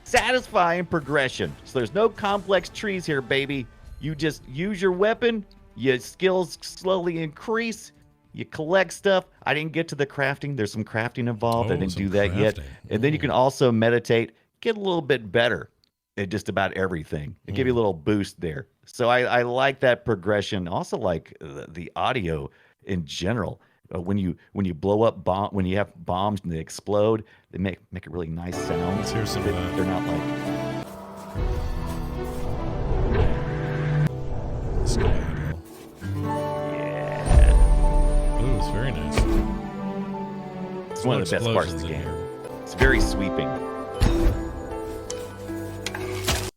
Satisfying progression. So there's no complex trees here, baby. You just use your weapon. Your skills slowly increase. You collect stuff. I didn't get to the crafting. There's some crafting involved. I didn't do that yet. And then you can also meditate, get a little bit better at just about everything. It give you a little boost there. So I like that progression. Also like the audio in general. When you blow up when you have bombs and they explode, they make a really nice sound. Let's hear some. They're not like. Yeah. Ooh, it's very nice. It's one of the best parts of the game. It's very sweeping.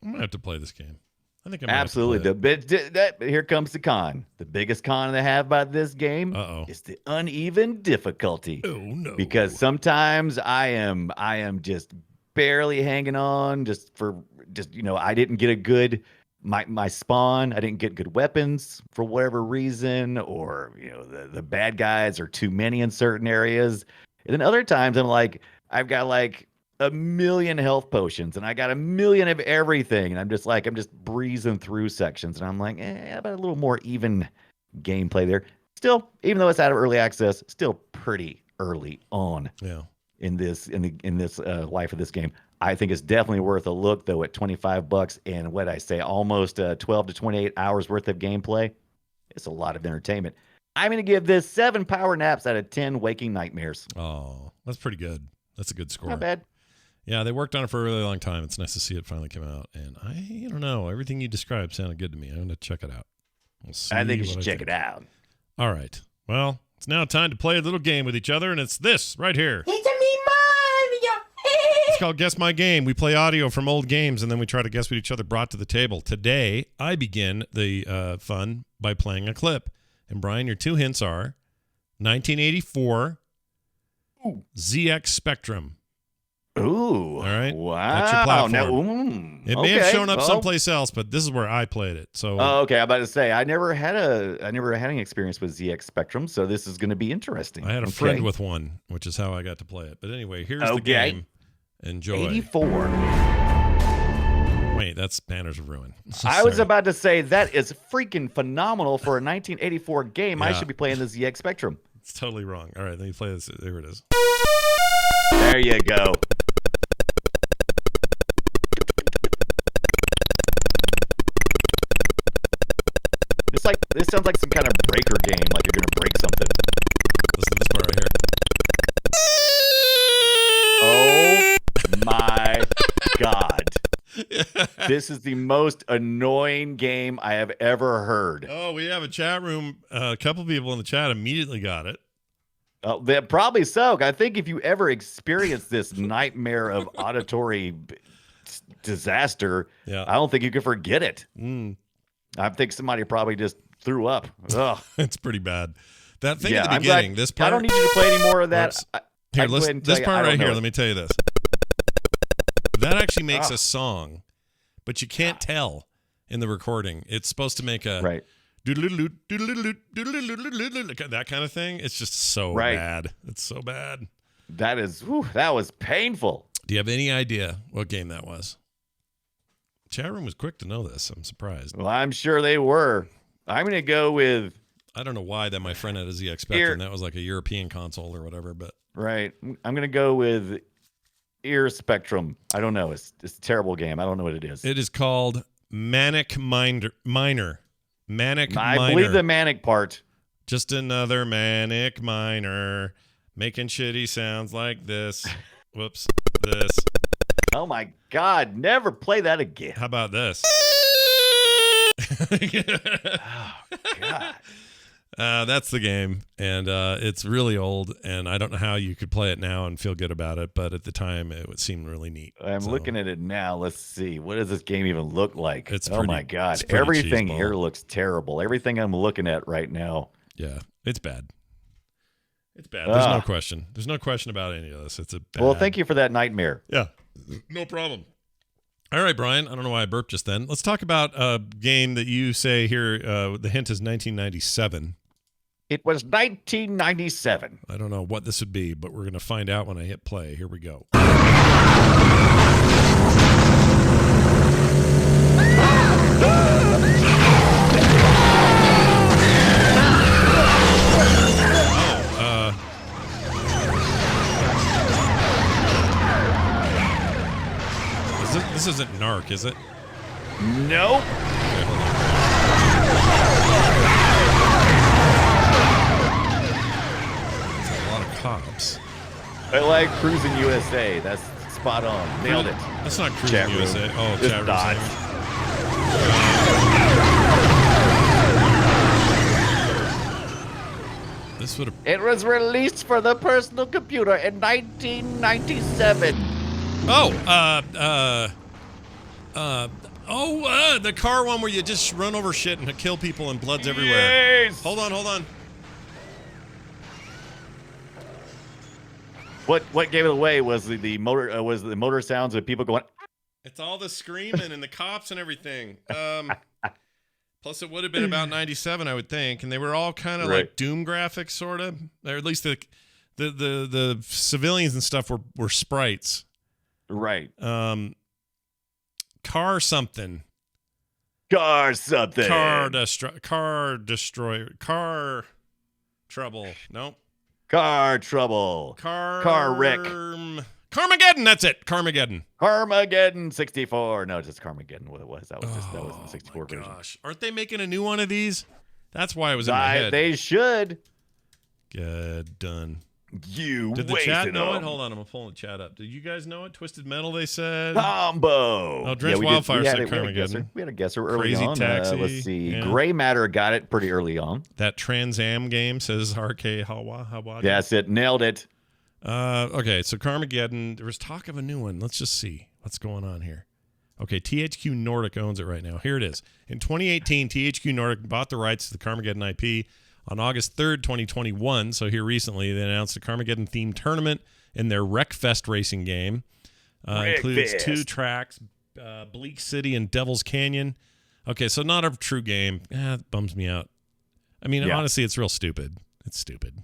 I'm gonna have to play this game. I think I'm absolutely. Here comes the con. The biggest con I have about this game is the uneven difficulty. Oh no! Because sometimes I am just barely hanging on. I didn't get a good my spawn. I didn't get good weapons for whatever reason, or the bad guys are too many in certain areas. And then other times I'm like, I've got like a million health potions and I got a million of everything. And I'm just breezing through sections. And I'm like, how about a little more even gameplay there? Still, even though it's out of early access, still pretty early on in this life of this game. I think it's definitely worth a look, though, at $25 and what I say, almost 12 to 28 hours worth of gameplay. It's a lot of entertainment. I'm going to give this 7 power naps out of 10 waking nightmares. Oh, that's pretty good. That's a good score. Not bad. Yeah, they worked on it for a really long time. It's nice to see it finally come out. And I don't know. Everything you described sounded good to me. I'm going to check it out. We'll see. I think you should check it out. All right. Well, it's now time to play a little game with each other, and it's this right here. It's a me Mario. It's called Guess My Game. We play audio from old games, and then we try to guess what each other brought to the table. Today, I begin the fun by playing a clip. And, Brian, your 2 hints are 1984 ZX Spectrum. Ooh. All right. Wow. That's your platform. Now, It may have shown up someplace else, but this is where I played it. So. Okay. I'm about to say I never had any experience with ZX Spectrum, so this is going to be interesting. I had a friend with one, which is how I got to play it. But anyway, here's the game. Enjoy. 84. Wait, that's Banners of Ruin. I was about to say that is freaking phenomenal for a 1984 game. Yeah. I should be playing the ZX Spectrum. It's totally wrong. All right, let me play this. There it is. There you go. This sounds like some kind of breaker game, like you're gonna break something. Listen to this part right here. Oh my god. This is the most annoying game I have ever heard. Oh, we have a chat room. A couple people in the chat immediately got it. Probably so. I think if you ever experience this nightmare of auditory disaster, I don't think you can forget it. I think somebody probably just threw up. Ugh. It's pretty bad. That thing at the beginning, this part. I don't need you to play any more of that. Here, listen, this part right here, let me tell you this. That actually makes a song, but you can't tell in the recording. It's supposed to make a that kind of thing. It's just so bad. It's so bad. That was painful. Do you have any idea what game that was? Chat room was quick to know this. I'm surprised. Well, I'm sure they were. I'm going to go with... I don't know why that my friend had a ZX Spectrum. That was like a European console or whatever, but... Right. I'm going to go with Ear Spectrum. I don't know. It's a terrible game. I don't know what it is. It is called Manic Minor. Manic Minor. I believe the manic part. Just another Manic Minor. Making shitty sounds like this. Whoops. This. Oh my God. Never play that again. How about this? Oh, God. That's the game, and it's really old, and I don't know how you could play it now and feel good about it, but at the time, it would seem really neat. I'm looking at it now. Let's see. What does this game even look like? Oh, my God. Everything here looks terrible. Everything I'm looking at right now. Yeah, it's bad. It's bad. There's no question. There's no question about any of this. It's a bad... Well, thank you for that nightmare. Yeah, no problem. All right, Brian. I don't know why I burped just then. Let's talk about a game that you say here. The hint is 1997. It was 1997. I don't know what this would be, but we're going to find out when I hit play. Here we go. This isn't Narc, is it? Nope. Okay, hold on. It's a lot of cops. I like Cruising USA. That's spot on. Nailed it. That's not Cruising USA. Oh, it's chat not. This would have. It was released for the personal computer in 1997. The car one where you just run over shit and kill people and blood's everywhere. Yes. Hold on. What gave it away was the motor sounds of people going. It's all the screaming and the cops and everything. Plus, it would have been about 97, I would think, and they were all kind of like Doom graphics, sort of, or at least the civilians and stuff were sprites. Right. Car something. Car something. Car destroyer. Car trouble. Nope. Car trouble. Car wreck. Carmageddon. That's it. Carmageddon. Carmageddon 64. No, just Carmageddon. What it was. That was the 64 version. Gosh. Aren't they making a new one of these? That's why it was in my head. They should. Good. Done. You Did the chat know it? Hold on. I'm pulling the chat up. Did you guys know it? Twisted Metal, they said. Combo. Oh, Drenched Wildfire said Carmageddon. We had a guesser early Crazy on. Taxi. Let's see. Yeah. Gray Matter got it pretty early on. That Trans Am game, says RK Hawa. That's it. Nailed it. Okay, so Carmageddon. There was talk of a new one. Let's just see what's going on here. Okay, THQ Nordic owns it right now. Here it is. In 2018, THQ Nordic bought the rights to the Carmageddon IP. On August 3rd, 2021, so here recently, they announced a Carmageddon-themed tournament in their Wreckfest racing game. Includes 2 tracks, Bleak City and Devil's Canyon. Okay, so not a true game. It bums me out. I mean, honestly, it's real stupid. It's stupid.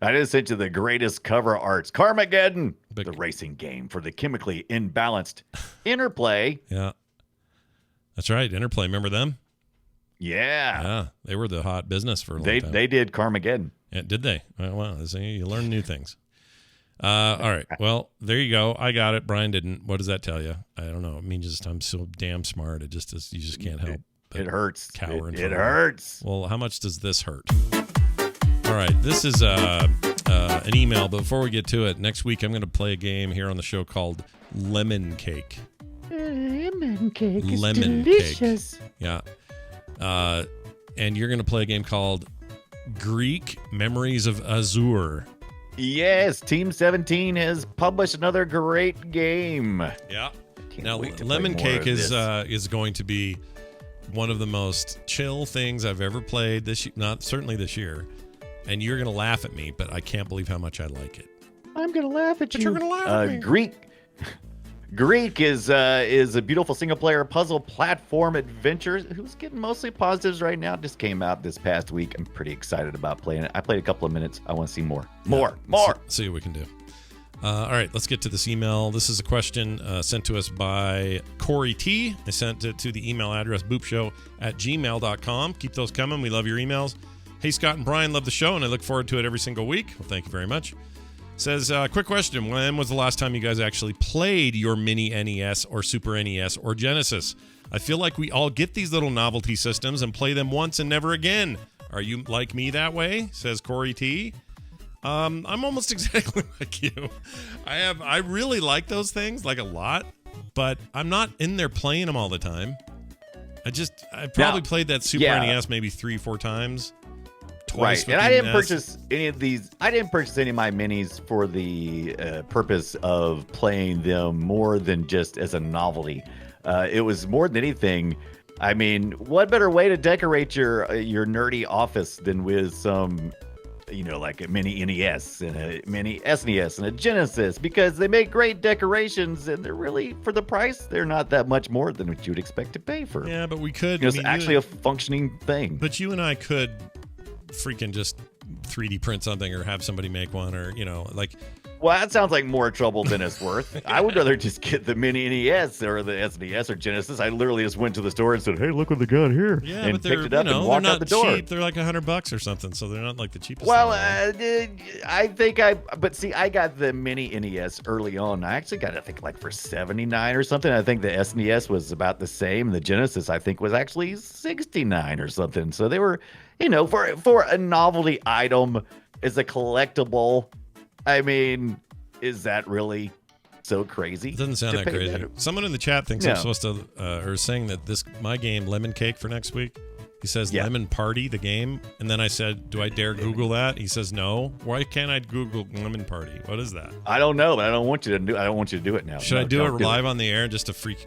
I just sent you the greatest cover arts. Carmageddon, the racing game for the chemically imbalanced Interplay. Yeah. That's right, Interplay. Remember them? Yeah, they were the hot business for a long time. They did Carmageddon. Yeah, did they? Wow, you learn new things. All right, well, there you go. I got it. Brian didn't. What does that tell you? I don't know. It means just I'm so damn smart. It just is, you just can't help. It hurts. Cower. It hurts. Well, how much does this hurt? All right, this is an email. But before we get to it, next week I'm going to play a game here on the show called Lemon Cake. Lemon cake is delicious. Cake. Yeah. And you're going to play a game called Greek Memories of Azure. Yes, Team 17 has published another great game. Yeah. Now, Lemon Cake is going to be one of the most chill things I've ever played certainly this year. And you're going to laugh at me, but I can't believe how much I like it. I'm going to laugh at you. But you're going to laugh at me. Greek is a beautiful single-player puzzle platform adventure who's getting mostly positives right now. Just came out this past week. I'm pretty excited about playing it. I played a couple of minutes. I want to see more. More. See what we can do. All right, let's get to this email. This is a question sent to us by Corey T. I sent it to the email address boopshow@gmail.com. Keep those coming. We love your emails. Hey, Scott and Brian, love the show, and I look forward to it every single week. Well, thank you very much. Says, quick question. When was the last time you guys actually played your mini NES or Super NES or Genesis? I feel like we all get these little novelty systems and play them once and never again. Are you like me that way? Says Corey T. I'm almost exactly like you. I really like those things, like a lot, but I'm not in there playing them all the time. I probably played that Super NES maybe 3-4 times. Twice, right, and I didn't purchase any of these. I didn't purchase any of my minis for the purpose of playing them more than just as a novelty. It was more than anything. I mean, what better way to decorate your nerdy office than with some, like a mini NES and a mini SNES and a Genesis, because they make great decorations and they're really, for the price, they're not that much more than what you'd expect to pay for. Yeah, but we could. It's actually a functioning thing. But you and I could freaking just 3D print something or have somebody make one, or well, that sounds like more trouble than it's worth. I would rather just get the mini NES or the SNES or Genesis. I literally just went to the store and said, hey, look what they got here. Yeah, and but picked it up and walked out the door. Cheap. They're like $100 or something, so they're not like the cheapest. Well, I got the mini NES early on. I actually got it, I think, like for $79 or something. I think the SNES was about the same. The Genesis, I think, was actually $69 or something. So they were, for a novelty item as a collectible. I mean, is that really so crazy? It doesn't sound that crazy. Someone in the chat thinks I'm supposed to, or saying that my game, Lemon Cake, for next week, he says Lemon Party, the game. And then I said, do I dare Google that? He says, no. Why can't I Google Lemon Party? What is that? I don't know, but I don't want you to do it now. Should I do it live on the air just to freak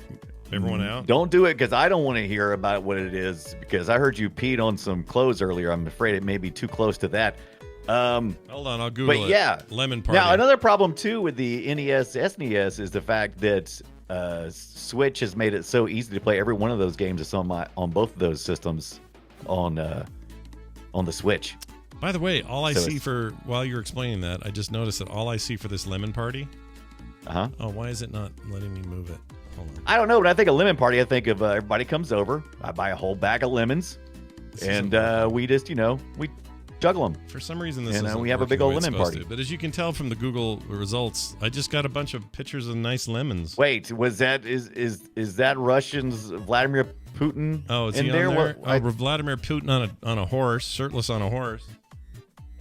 everyone out? Don't do it, because I don't want to hear about what it is, because I heard you peed on some clothes earlier. I'm afraid it may be too close to that. Hold on, I'll Google it. But yeah, Lemon Party. Now, another problem too with the NES, SNES is the fact that Switch has made it so easy to play every one of those games that's on both of those systems on the Switch. By the way, while you're explaining that, I just noticed that all I see for this Lemon Party Uh-huh. Oh, why is it not letting me move it? Hold on. I don't know, but I think a lemon party, I think of everybody comes over. I buy a whole bag of lemons, This and isn't working. we just, we juggle them. For some reason, this and, isn't we have a working big the old way it's lemon supposed party. to. But as you can tell from the Google results, I just got a bunch of pictures of nice lemons. Wait, was that is that Russian's Vladimir Putin? Oh, is in he there? on there? What, Vladimir Putin on a horse, shirtless on a horse.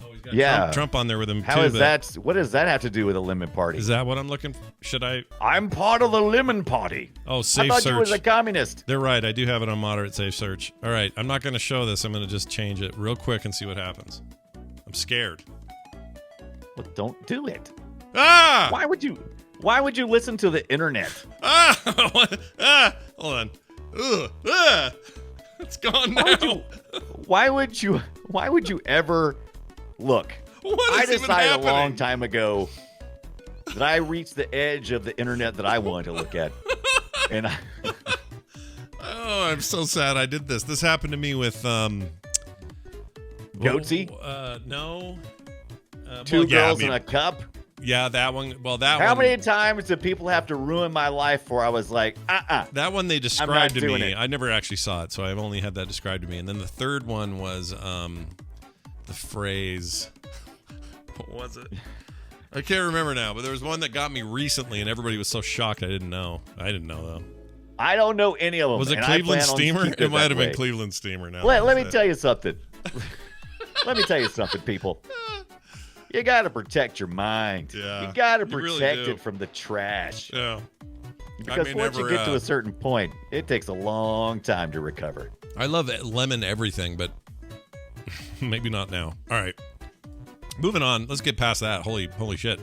Oh, he's got Yeah. Trump on there with him how too. is but- that? What does that have to do with a lemon party? Is that what I'm looking for? Should I? I'm part of the lemon party. Oh, I safe thought search. you was a communist. They're right. I do have it on moderate safe search. All right. I'm not going to show this. I'm going to just change it real quick and see what happens. I'm scared. Well, don't do it. Ah! Why would you? Why would you listen to the internet? Ah! Ah! Hold on. Ugh. Ah! It's gone now. Why would you? Why would you ever look? What I is even decided a happening? long time ago that I reached the edge of the internet that I wanted to look at, and Oh, I'm so sad I did this. This happened to me with Goatsy? No. two yeah, girls I mean, in a cup. Yeah, that one. Well, that How one. many times did people have to ruin my life for I was like, That one they described to doing me. it. I never actually saw it, so I've only had that described to me. And then the third one was the phrase. What was it? I can't remember now, but there was one that got me recently, and everybody was so shocked I didn't know. I didn't know though. I don't know any of them. Was it and I Cleveland plan on Steamer? keeping It might that have been way. Cleveland Steamer. Now Let me tell you something. Let me tell you something, people. You got to protect your mind. Yeah, You got to you really protect do. it from the trash. Yeah. Because may once you never, get to a certain point, it takes a long time to recover. I love lemon everything, but maybe not now. All right. Moving on. Let's get past that. Holy shit.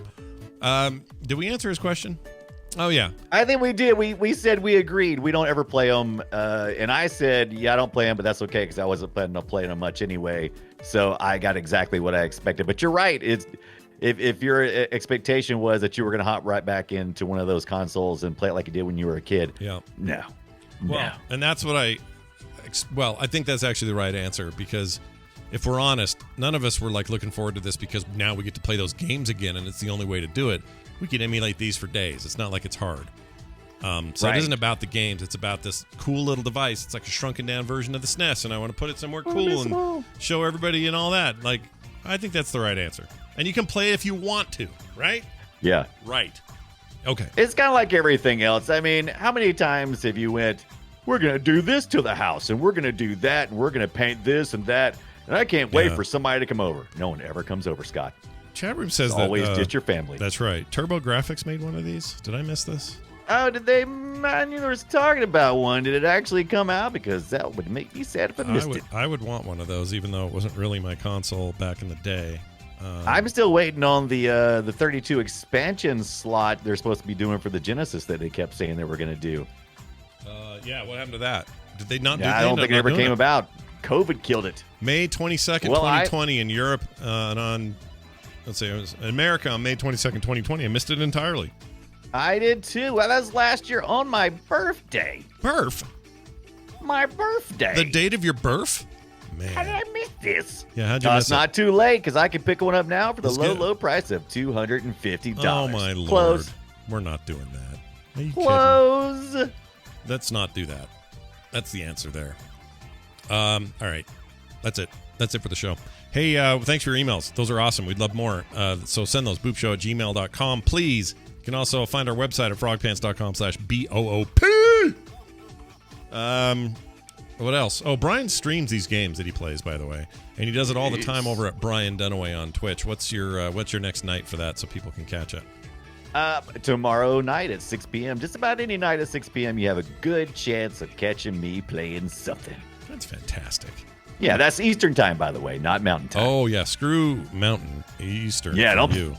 Did we answer his question? Oh, yeah. I think we did. We said we agreed. We don't ever play them. And I said, yeah, I don't play them, but that's okay because I wasn't planning on playing them much anyway. So I got exactly what I expected. But you're right. It's if your expectation was that you were going to hop right back into one of those consoles and play it like you did when you were a kid. Yeah. No. Well, and that's what I think that's actually the right answer because if we're honest, none of us were like looking forward to this because now we get to play those games again and it's the only way to do it. We can emulate these for days. It's not like it's hard. So Right. it isn't about the games. It's about this cool little device. It's like a shrunken down version of the SNES, and I want to put it somewhere cool and show everybody and all that. Like, I think that's the right answer. And you can play if you want to, right? Yeah. Right. Okay. It's kind of like everything else. I mean, how many times have you went, we're going to do this to the house, and we're going to do that, and we're going to paint this and that, and I can't wait Yeah. for somebody to come over. No one ever comes over, Scott. Chat room says It's that always just your family. That's right. Turbo Graphics made one of these. Did I miss this? Oh, did they? I knew there was talking about one. Did it actually come out? Because that would make me sad if I missed it. I would want one of those, even though it wasn't really my console back in the day. I'm still waiting on the 32 expansion slot they're supposed to be doing for the Genesis that they kept saying they were going to do. Yeah, what happened to that? Did they not do I don't think it ever came about. COVID killed it. May 22nd, Well, 2020 in Europe, and on, let's say, it was in America on May 22nd, 2020. I missed it entirely. I did too. Well, that was last year on my birthday. Birth? My birthday. The date of your birth? How did Man. I miss this? Yeah, how'd you No, miss it's not too late because I can pick one up now for the Let's low, get it. low price of $250. Oh, my Lord. Close. We're not doing that. Are you kidding? Close. Let's not do that. That's the answer there. All right. That's it. That's it for the show. Hey, thanks for your emails. Those are awesome. We'd love more. So send those, boopshow@gmail.com, please. You can also find our website at frogpants.com/BOOP. What else? Oh, Brian streams these games that he plays, by the way. And he does it all the time over at Brian Dunaway on Twitch. What's your next night for that so people can catch it? Tomorrow night at 6 p.m. Just about any night at 6 p.m. you have a good chance of catching me playing something. That's fantastic. Yeah, that's Eastern time, by the way, not Mountain time. Oh, yeah. Screw Mountain Eastern. Yeah, for don't- you.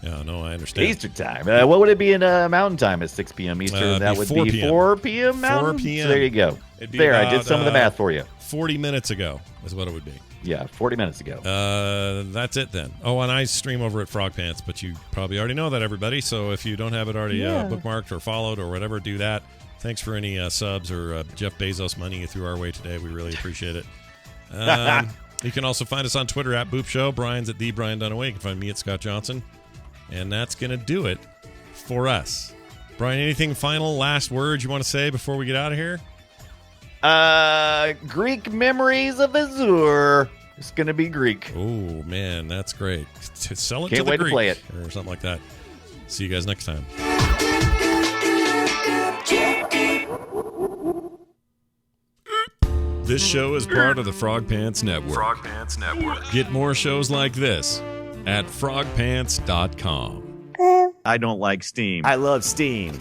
Yeah, no, I understand. Eastern time. What would it be in Mountain time at 6 p.m. Eastern? It'd That be would 4 be p.m. 4 p.m. Mountain. 4 p.m. So there you go. It'd be There, I did about, some of the math for you. 40 minutes ago is what it would be. Yeah, 40 minutes ago. That's it then. Oh, and I stream over at Frog Pants, but you probably already know that, everybody. So if you don't have it already bookmarked or followed or whatever, do that. Thanks for any subs or Jeff Bezos money you threw our way today. We really appreciate it. You can also find us on Twitter at Boop Show. Brian's at the Brian Dunaway. You can find me at Scott Johnson. And that's going to do it for us. Brian, anything final, last words you want to say before we get out of here? Greek memories of Azure. It's going to be Greek. Oh, man, that's great. Sell it Can't to the wait to Greek play it. or something like that. See you guys next time. This show is part of the Frog Pants Network. Frog Pants Network. Get more shows like this at frogpants.com. I don't like Steam. I love Steam.